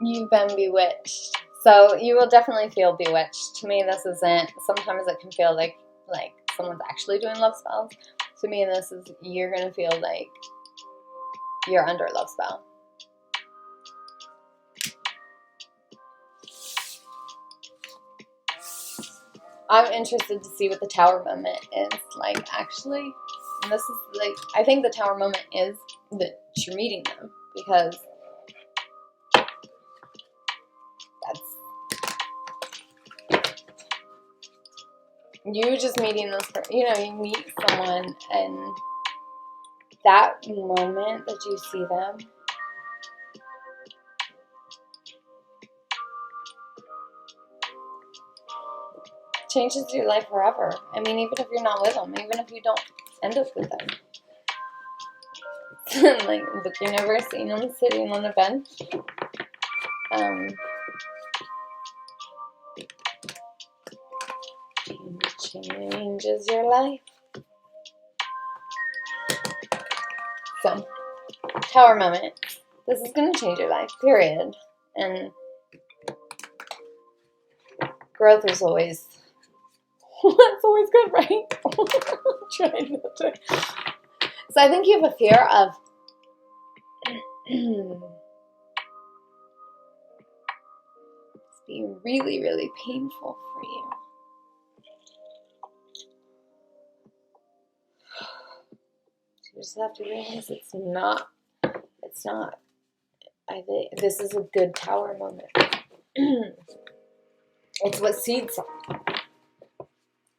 You've been bewitched. So you will definitely feel bewitched. To me, this isn't. Sometimes it can feel like someone's actually doing love spells. To me, this is, you're going to feel like you're under a love spell. I'm interested to see what the Tower moment is like, actually. And this is like, I think the Tower moment is that you're meeting them, because that's you just meeting this person. You know, you meet someone, and that moment that you see them, changes your life forever. I mean, even if you're not with them, even if you don't end up with them. Like, looking over, seeing them sitting on a bench. Changes your life. So, Tower moment. This is going to change your life, period. And growth is always, that's always good, right? Trying not to. So I think you have a fear of it's being really, really painful for you. You just have to realize it's not. I think this is a good Tower moment. It's what seeds are.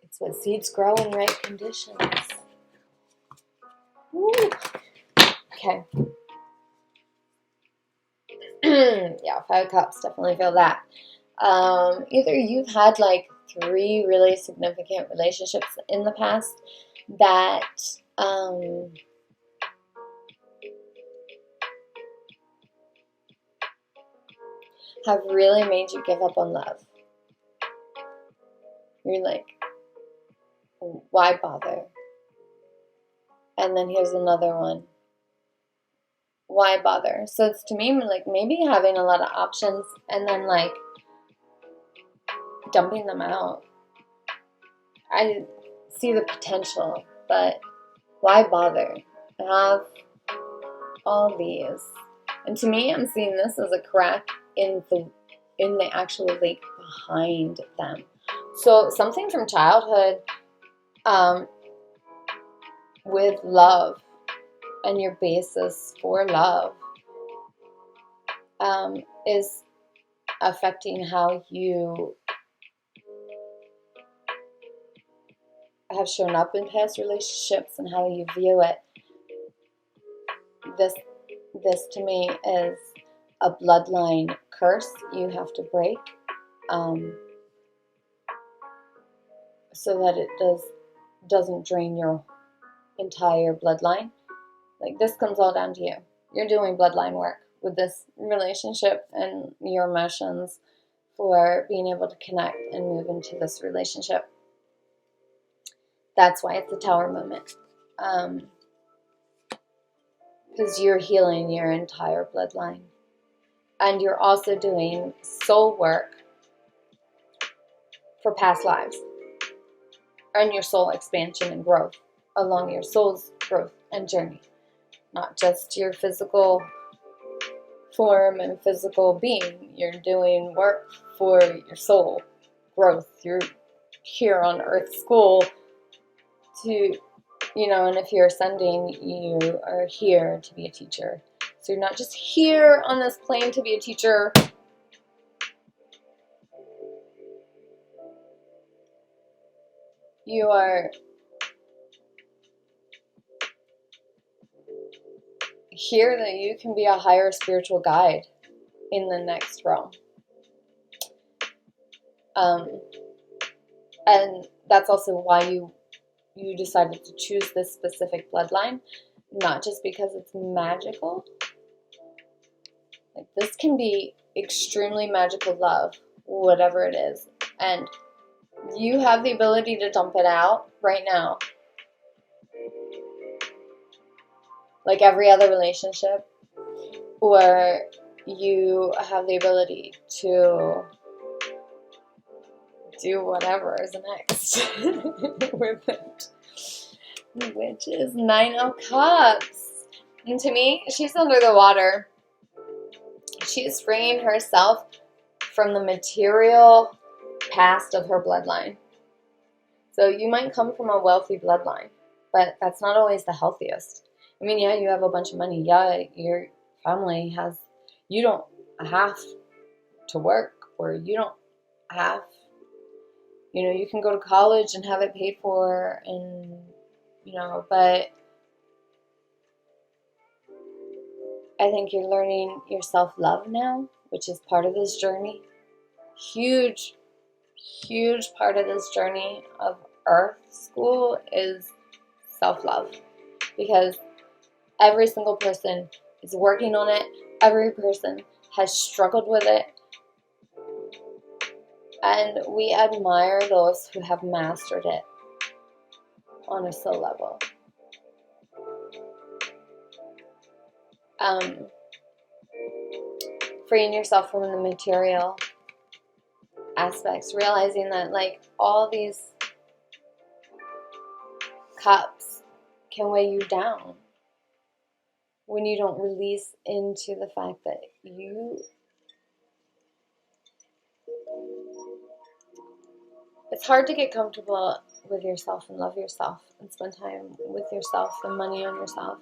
It's what seeds grow in right conditions. Woo. Okay. Yeah, 5 of Cups, definitely feel that. Either you've had like 3 really significant relationships in the past that have really made you give up on love. You're like, why bother? And then here's another one. Why bother? So it's, to me, like maybe having a lot of options and then like dumping them out. I see the potential, but why bother? I have all these. And to me, I'm seeing this as a crack in the actual lake behind them. So something from childhood with love and your basis for love is affecting how you have shown up in past relationships and how you view it. This to me is a bloodline curse you have to break, so that it doesn't drain your entire bloodline. Like, this comes all down to you. You're doing bloodline work with this relationship and your emotions for being able to connect and move into this relationship. That's why it's a Tower moment. Because you're healing your entire bloodline. And you're also doing soul work for past lives. And your soul expansion and growth along your soul's growth and journey. Not just your physical form and physical being. You're doing work for your soul growth. You're here on Earth School to, and if you're ascending, you are here to be a teacher. So you're not just here on this plane to be a teacher. You are here that you can be a higher spiritual guide in the next realm. And that's also why you decided to choose this specific bloodline, not just because it's magical. Like, this can be extremely magical love, whatever it is, and you have the ability to dump it out right now. Like every other relationship, or you have the ability to do whatever is next with it, which is 9 of Cups. And to me, she's under the water. She's freeing herself from the material past of her bloodline. So you might come from a wealthy bloodline, but that's not always the healthiest. I mean, yeah, you have a bunch of money. Yeah, your family has, you don't have to work, or you don't have, you can go to college and have it paid for, and, but I think you're learning your self-love now, which is part of this journey. Huge, huge part of this journey of Earth School is self-love, because every single person is working on it. Every person has struggled with it. And we admire those who have mastered it on a soul level. Freeing yourself from the material aspects, realizing that like all these cups can weigh you down when you don't release into the fact that it's hard to get comfortable with yourself and love yourself and spend time with yourself and money on yourself.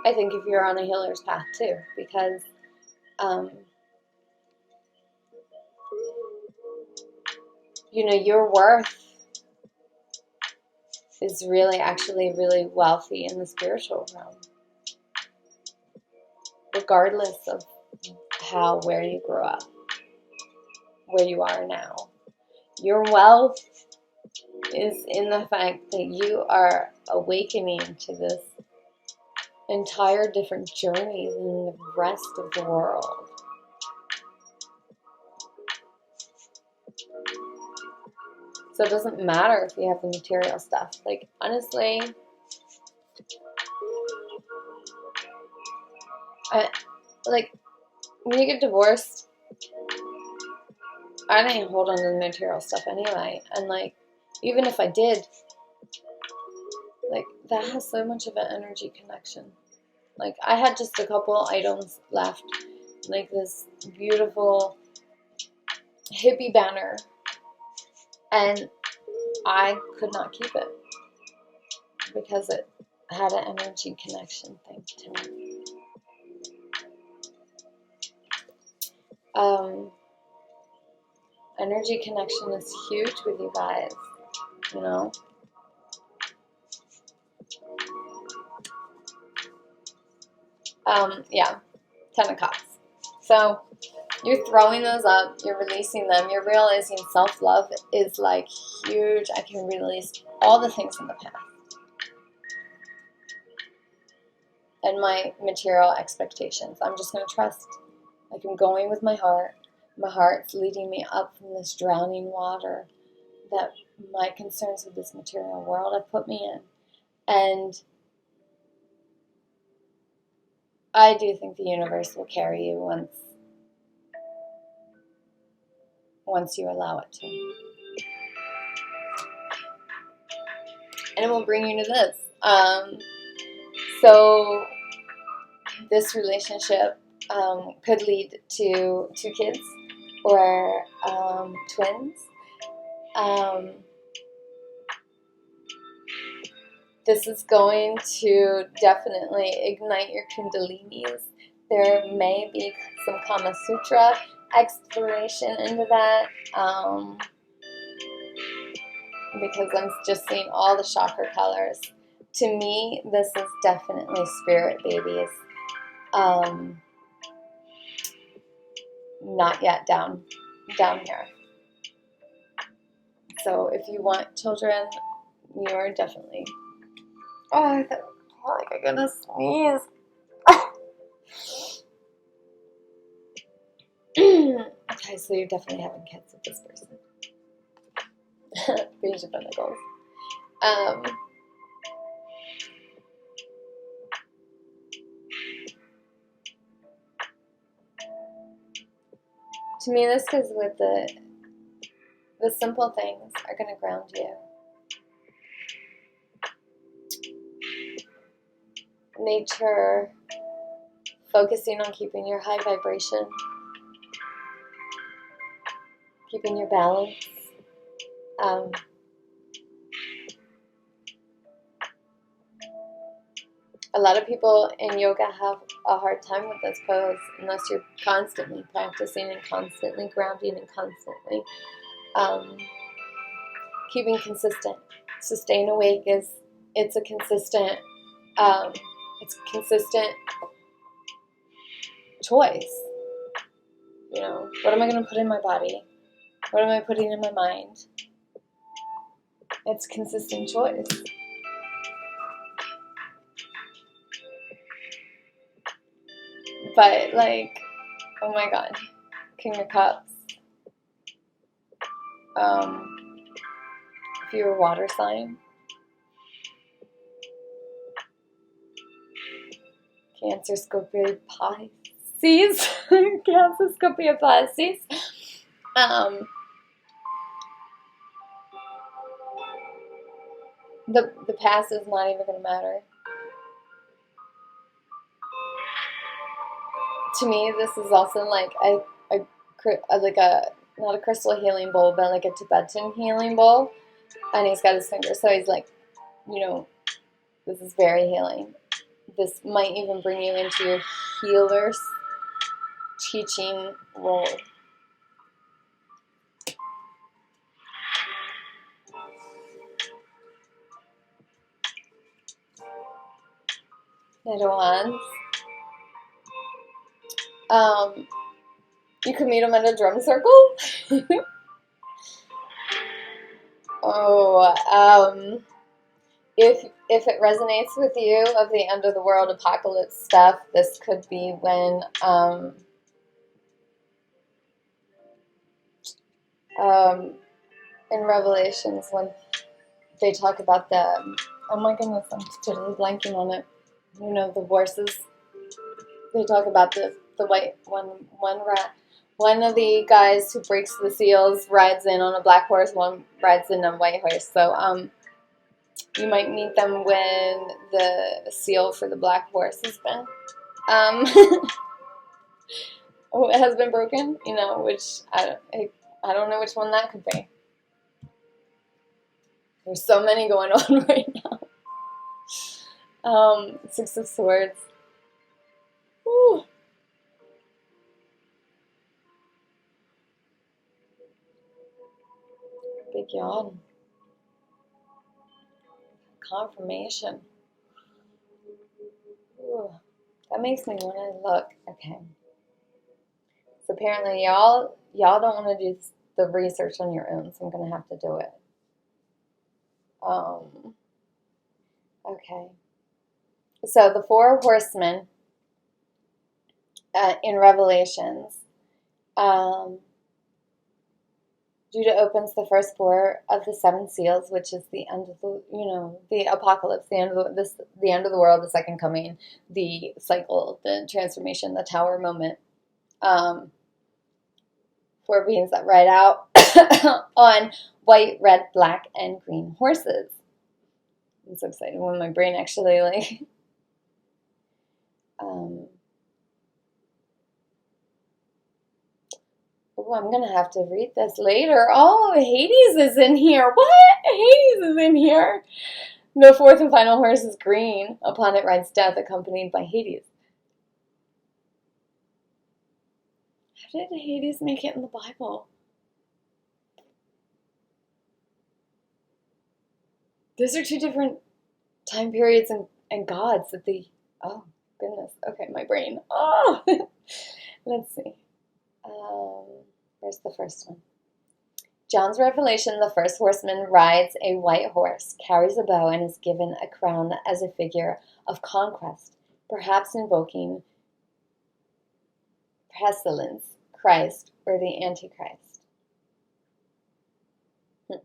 I think if you're on a healer's path too, because your worth is really actually really wealthy in the spiritual realm, regardless of where you grew up, where you are now. Your wealth is in the fact that you are awakening to this entire different journey than the rest of the world. So it doesn't matter if you have the material stuff. Like, honestly, when you get divorced, I didn't hold on to the material stuff anyway. And even if I did, that has so much of an energy connection. I had just a couple items left, this beautiful hippie banner, and I could not keep it because it had an energy connection thing to me. Energy connection is huge with you guys, yeah, 10 of Cups. So you're throwing those up, you're releasing them, you're realizing self-love is huge. I can release all the things in the past. and my material expectations. I'm just going to trust. Like, I'm going with my heart. My heart's leading me up from this drowning water that my concerns with this material world have put me in. And I do think the universe will carry you once you allow it to. And it will bring you to this. So this relationship could lead to 2 kids or twins. This is going to definitely ignite your kundalinis. There may be some Kama Sutra exploration into that, because I'm just seeing all the chakra colors. To me, this is definitely spirit babies. Not yet down here. So if you want children, you are definitely... Oh, I feel like I'm gonna sneeze. Okay, so you're definitely having kids with this person. Page of Pentacles. To me, this is with the simple things are going to ground you. Nature, focusing on keeping your high vibration, keeping your balance. A lot of people in yoga have a hard time with this pose unless you're constantly practicing and constantly grounding and constantly keeping consistent. So staying awake it's a consistent choice. You know, what am I going to put in my body? What am I putting in my mind? It's a consistent choice. But, like, oh my God, King of Cups. If you're a water sign, Cancer, Scorpio, Pisces. Cancer, Scorpio, Pisces. The past is not even going to matter. To me, this is also like not a crystal healing bowl, but like a Tibetan healing bowl. And he's got his finger, so he's like, you know, this is very healing. This might even bring you into your healer's teaching role. Knight of Wands. You could meet him at a drum circle. If it resonates with you of the end of the world apocalypse stuff, this could be when in Revelations when they talk about the, oh my goodness, I'm totally blanking on it. You know, the horses. They talk about the white one of the guys who breaks the seals rides in on a black horse, one rides in on a white horse. So you might meet them when the seal for the black horse has been it has been broken, you know, which I don't know which one that could be. There's so many going on right now. 6 of Swords. Woo. Big yawn. Confirmation. Ooh. That makes me want to look. Okay. So apparently y'all don't want to do the research on your own, so I'm going to have to do it. Okay. So the four horsemen in Revelations, Judah opens the first four of the seven seals, which is the end of the, the apocalypse, the end of the end of the world, the second coming, the cycle, the transformation, the tower moment. Four beings that ride out on white, red, black, and green horses. I'm so excited when my brain actually oh, I'm going to have to read this later. Oh, Hades is in here. What? Hades is in here. The fourth and final horse is green. Upon it rides death, accompanied by Hades. How did Hades make it in the Bible? Those are two different time periods and gods that they... Oh, goodness. Okay, my brain. Oh! Let's see. Where's the first one? John's revelation, the first horseman rides a white horse, carries a bow, and is given a crown as a figure of conquest, perhaps invoking pestilence, Christ, or the Antichrist. The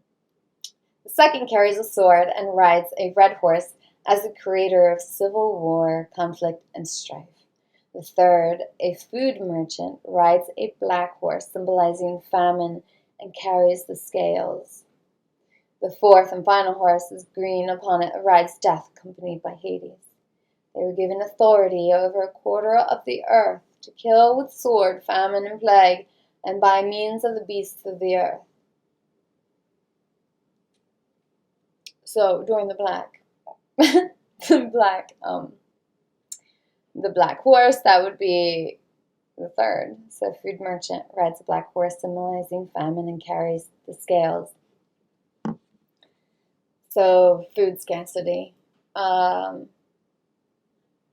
second carries a sword and rides a red horse as the creator of civil war, conflict, and strife. The third, a food merchant, rides a black horse, symbolizing famine, and carries the scales. The fourth and final horse is green. Upon it rides death, accompanied by Hades. They were given authority over a quarter of the earth to kill with sword, famine, and plague, and by means of the beasts of the earth. So during the black horse, that would be the third. So food merchant rides a black horse, symbolizing famine, and carries the scales. So food scarcity. So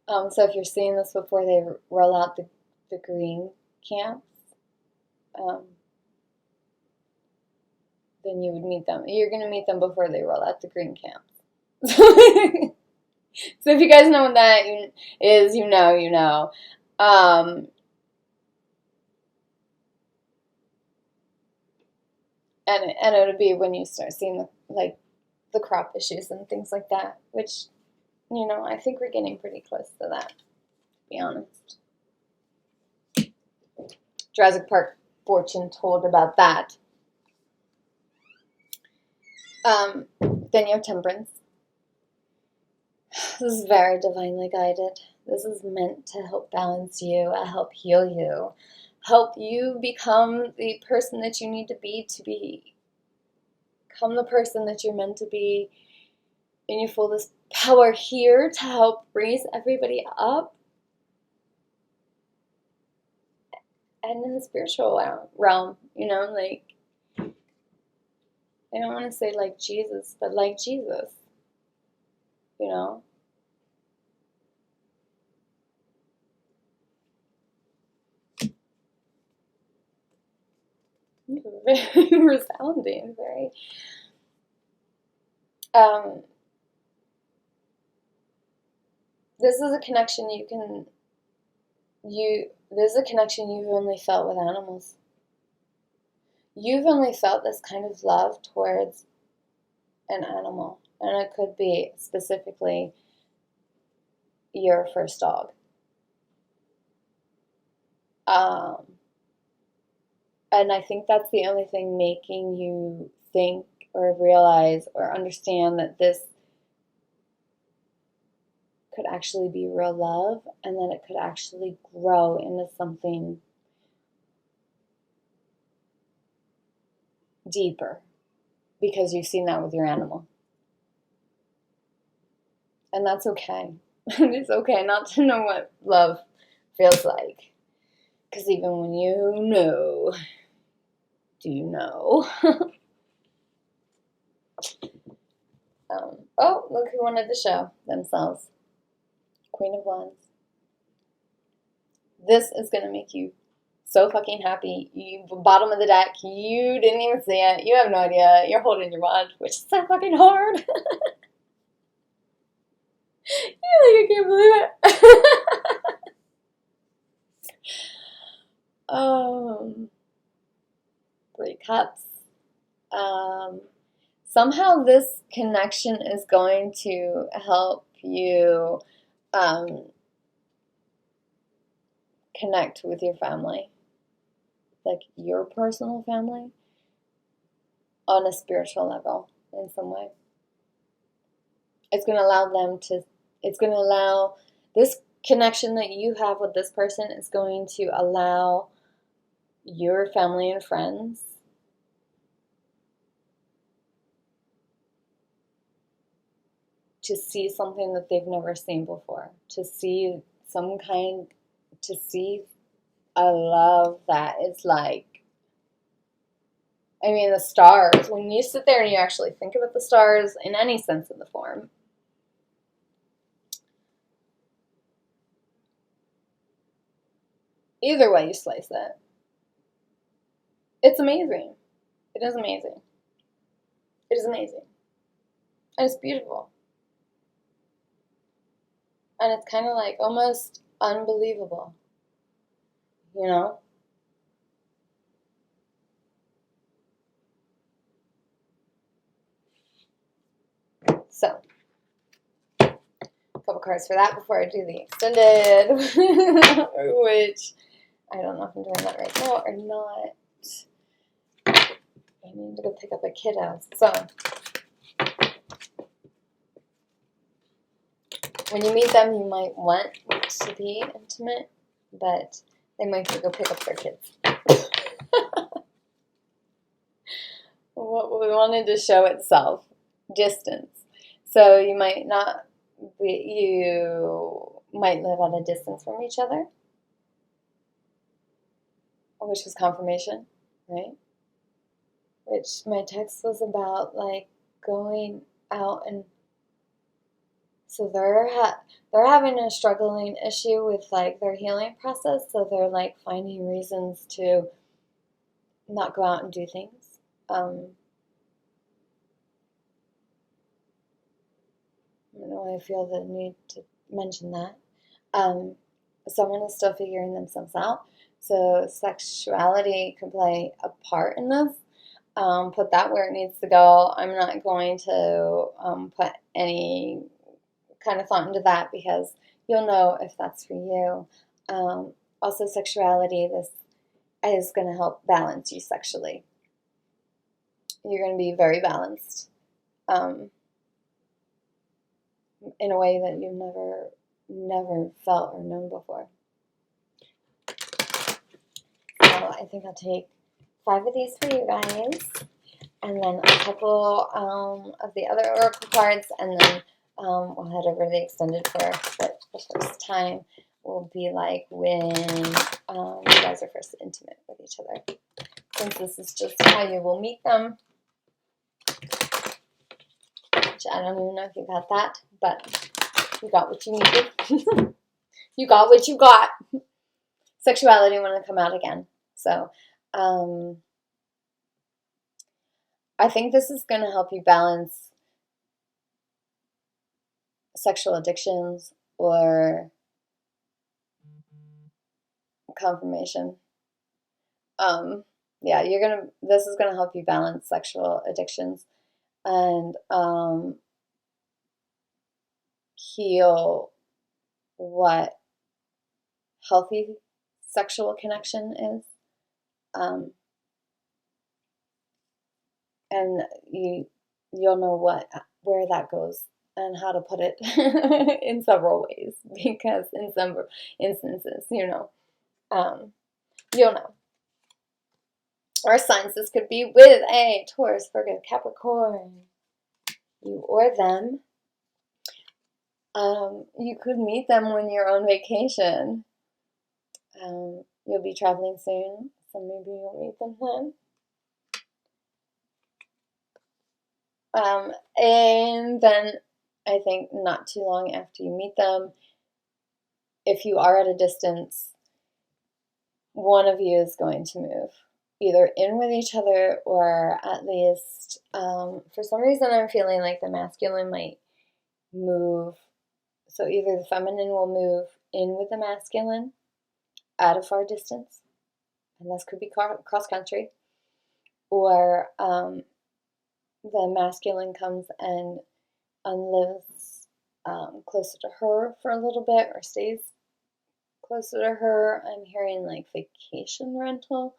if you're seeing this before they roll out the green camps, then you would meet them. You're going to meet them before they roll out the green camps. So if you guys know what that is, you know. And it would be when you start seeing the crop issues and things like that, which, I think we're getting pretty close to that, to be honest. Jurassic Park fortune told about that. Then you have temperance. This is very divinely guided. This is meant to help balance you, help heal you, help you become the person that you need to be become the person that you're meant to be in your fullest power here to help raise everybody up. And in the spiritual realm, I don't want to say like Jesus, but like Jesus, Very resounding, very, this is a connection this is a connection you've only felt with animals. You've only felt this kind of love towards an animal, and it could be specifically your first dog. And I think that's the only thing making you think or realize or understand that this could actually be real love, and that it could actually grow into something deeper, because you've seen that with your animal. And that's okay. It's okay not to know what love feels like. Because even when you know, do you know? Oh, look who wanted to show themselves. Queen of Wands. This is going to make you so fucking happy. You, bottom of the deck, you didn't even see it. You have no idea. You're holding your wand, which is so fucking hard. You're like, I can't believe Cups. Somehow this connection is going to help you connect with your family, like your personal family, on a spiritual level in some way. It's going to allow this connection that you have with this person is going to allow your family and friends to see something that they've never seen before, to see a love that is like, I mean, the stars, when you sit there and you actually think about the stars in any sense of the form, either way you slice it, it's amazing. It is amazing. It is amazing. And it's beautiful. And it's kind of like almost unbelievable, you know? So, a couple cards for that before I do the extended, which I don't know if I'm doing that right now or not. I need to go pick up a kiddo. So, when you meet them, you might want to be intimate, but they might go pick up their kids. What we wanted to show itself, distance. So you might live at a distance from each other, which was confirmation, right? Which my text was about, like, going out, and so they're having a struggling issue with, like, their healing process, so they're, like, finding reasons to not go out and do things. I don't know, I feel the need to mention that. Someone is still figuring themselves out, so sexuality can play a part in this. Put that where it needs to go. I'm not going to put any kind of thought into that because you'll know if that's for you. Also, sexuality, this is going to help balance you sexually. You're going to be very balanced in a way that you've never felt or known before. So I think I'll take 5 of these for you guys, and then a couple of the other oracle cards, and then we'll head over to the extended for what the first time will be like when you guys are first intimate with each other. Since this is just how you will meet them, which I don't even know if you got that, but you got what you needed. You got what you got. Sexuality want to come out again. So I think this is going to help you balance sexual addictions or confirmation. Yeah, this is gonna help you balance sexual addictions and heal what healthy sexual connection is. And you'll know where that goes and how to put it in several ways, because in some instances, you'll know. Or signs this could be with a Taurus, Virgo, Capricorn, you or them. You could meet them when you're on vacation. You'll be traveling soon, so maybe you'll meet them then. And then I think not too long after you meet them, if you are at a distance, one of you is going to move, either in with each other or at least, for some reason I'm feeling like the masculine might move. So either the feminine will move in with the masculine at a far distance, and this could be cross country, or the masculine comes and lives closer to her for a little bit or stays closer to her. I'm hearing like vacation rental,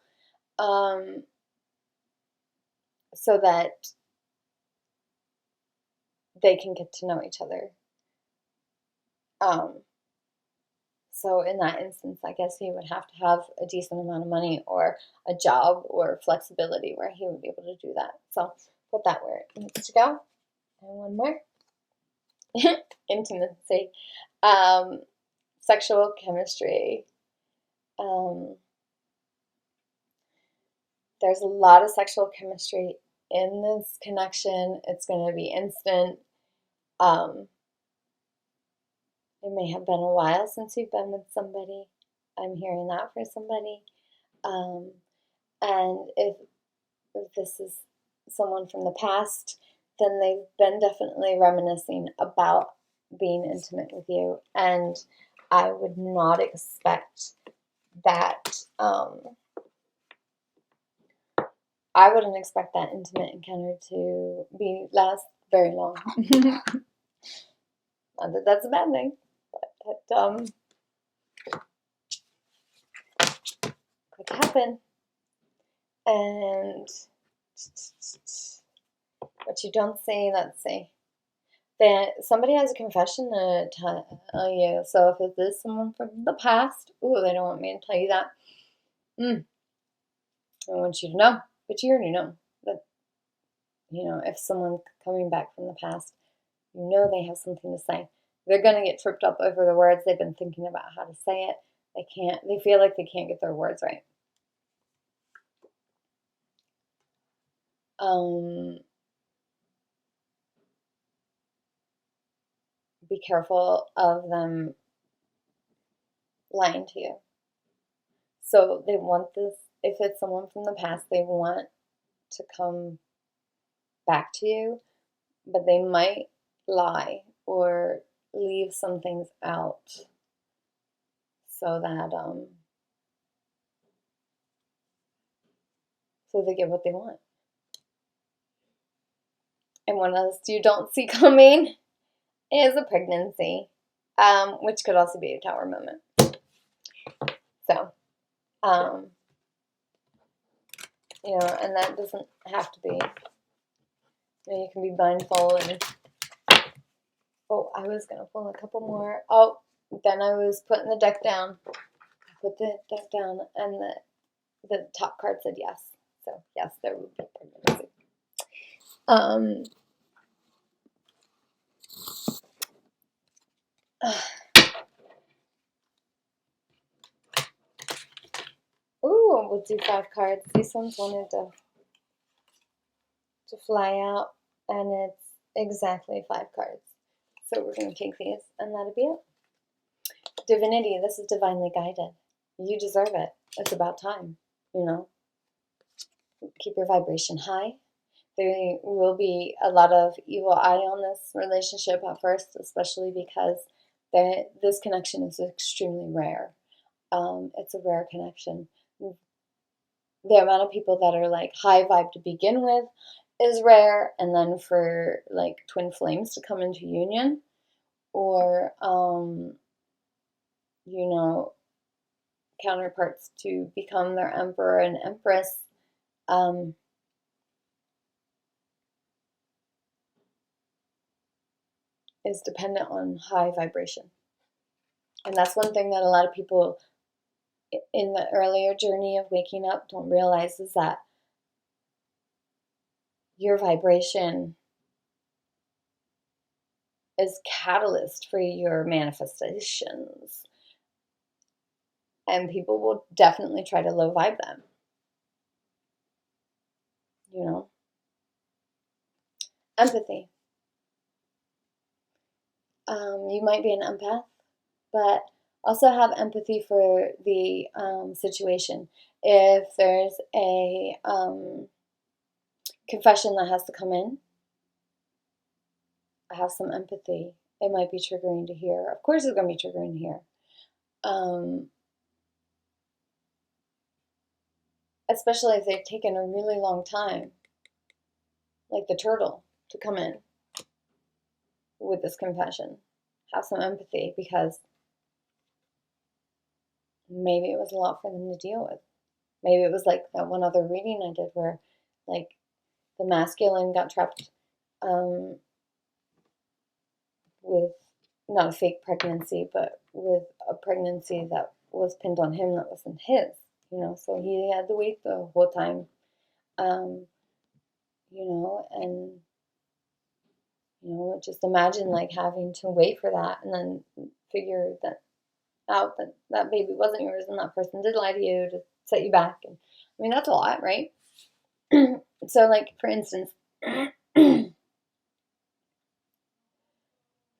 so that they can get to know each other. So in that instance, I guess he would have to have a decent amount of money or a job or flexibility where he would be able to do that. So put that where it needs to go. And one more. Intimacy. Sexual chemistry. There's a lot of sexual chemistry in this connection. It's going to be instant. It may have been a while since you've been with somebody. I'm hearing that for somebody. And if this is someone from the past, then they've been definitely reminiscing about being intimate with you. And I would not expect that, I wouldn't expect that intimate encounter to last very long. Not that that's a bad thing, but could happen. And what you don't see, let's see. That somebody has a confession to tell you. So if it is someone from the past, they don't want me to tell you that. I want you to know, but you already know that, if someone's coming back from the past, they have something to say. They're going to get tripped up over the words. They've been thinking about how to say it. They feel like they can't get their words right. Be careful of them lying to you. So they want this, if it's someone from the past, they want to come back to you, but they might lie or leave some things out so that so they get what they want. And what else you don't see coming is a pregnancy, which could also be a tower moment. So, and that doesn't have to be. You can be mindful and. Oh, I was gonna pull a couple more. Oh, then I was putting the deck down. I put the deck down, and the top card said yes. So yes, there would be pregnancy. Ooh, we'll do 5 cards. These ones wanted to fly out, and it's exactly 5 cards. So we're going to take these, and that'll be it. Divinity, this is divinely guided. You deserve it. It's about time, Keep your vibration high. There will be a lot of evil eye on this relationship at first, especially because this connection is extremely rare. It's a rare connection. The amount of people that are like high vibe to begin with is rare, and then for like twin flames to come into union, or counterparts to become their emperor and empress, is dependent on high vibration. And that's one thing that a lot of people in the earlier journey of waking up don't realize, is that your vibration is catalyst for your manifestations. And people will definitely try to low vibe them. Empathy. You might be an empath, but also have empathy for the situation. If there's a confession that has to come in, I have some empathy. It might be triggering to hear. Of course it's going to be triggering to hear. especially if they've taken a really long time, like the turtle, to come in with this confession. Have some empathy, because maybe it was a lot for them to deal with. Maybe it was like that one other reading I did where, like, the masculine got trapped with not a fake pregnancy, but with a pregnancy that was pinned on him that wasn't his, so he had to wait the whole time, and, just imagine, like, having to wait for that and then figure that out, that that baby wasn't yours and that person did lie to you to set you back. And I mean, that's a lot, right? So, like, for instance,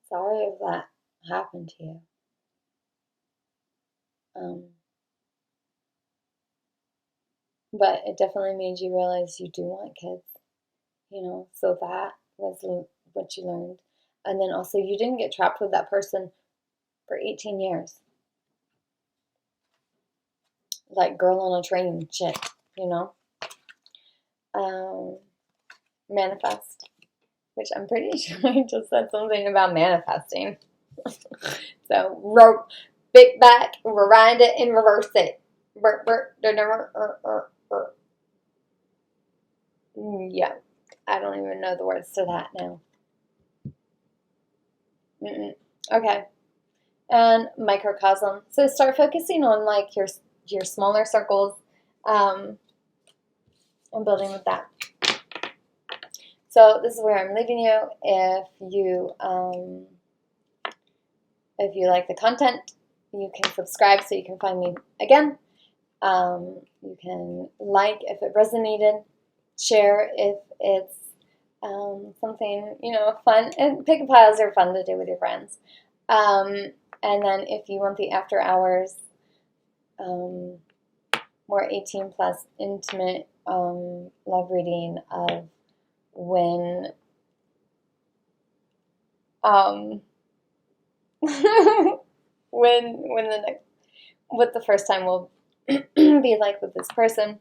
sorry if that happened to you. But it definitely made you realize you do want kids, so that was what you learned. And then also, you didn't get trapped with that person for 18 years. Like girl on a train shit, Manifest, which I'm pretty sure I just said something about manifesting. So, big back, rewind it, and reverse it. Yeah, I don't even know the words to that now. Okay. And microcosm. So start focusing on, like, your smaller circles, and building with that. So this is where I'm leaving you. If you like the content, you can subscribe so you can find me again. You can like if it resonated, share if it's something fun, and pick piles are fun to do with your friends. And then if you want the after hours, more 18 plus intimate love reading of when what the first time will be like with this person,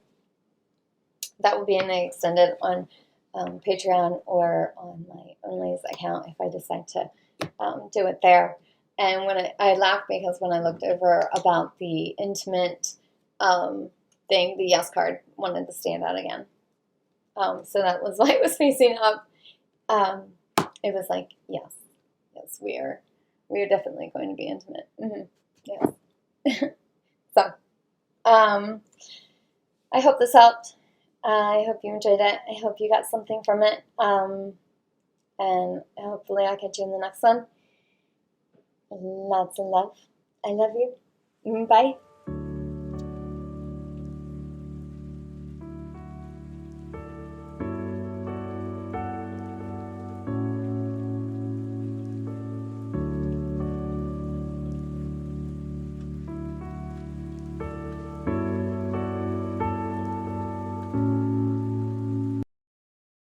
that will be in the extended on Patreon or on my Only's account if I decide to do it there. And when I laughed because when I looked over about the intimate thing, the yes card wanted to stand out again. So that was why it was facing up. It was like, yes, we are definitely going to be intimate. Yes. So, I hope this helped. I hope you enjoyed it. I hope you got something from it. And hopefully I'll catch you in the next one. Lots of love. I love you. Bye.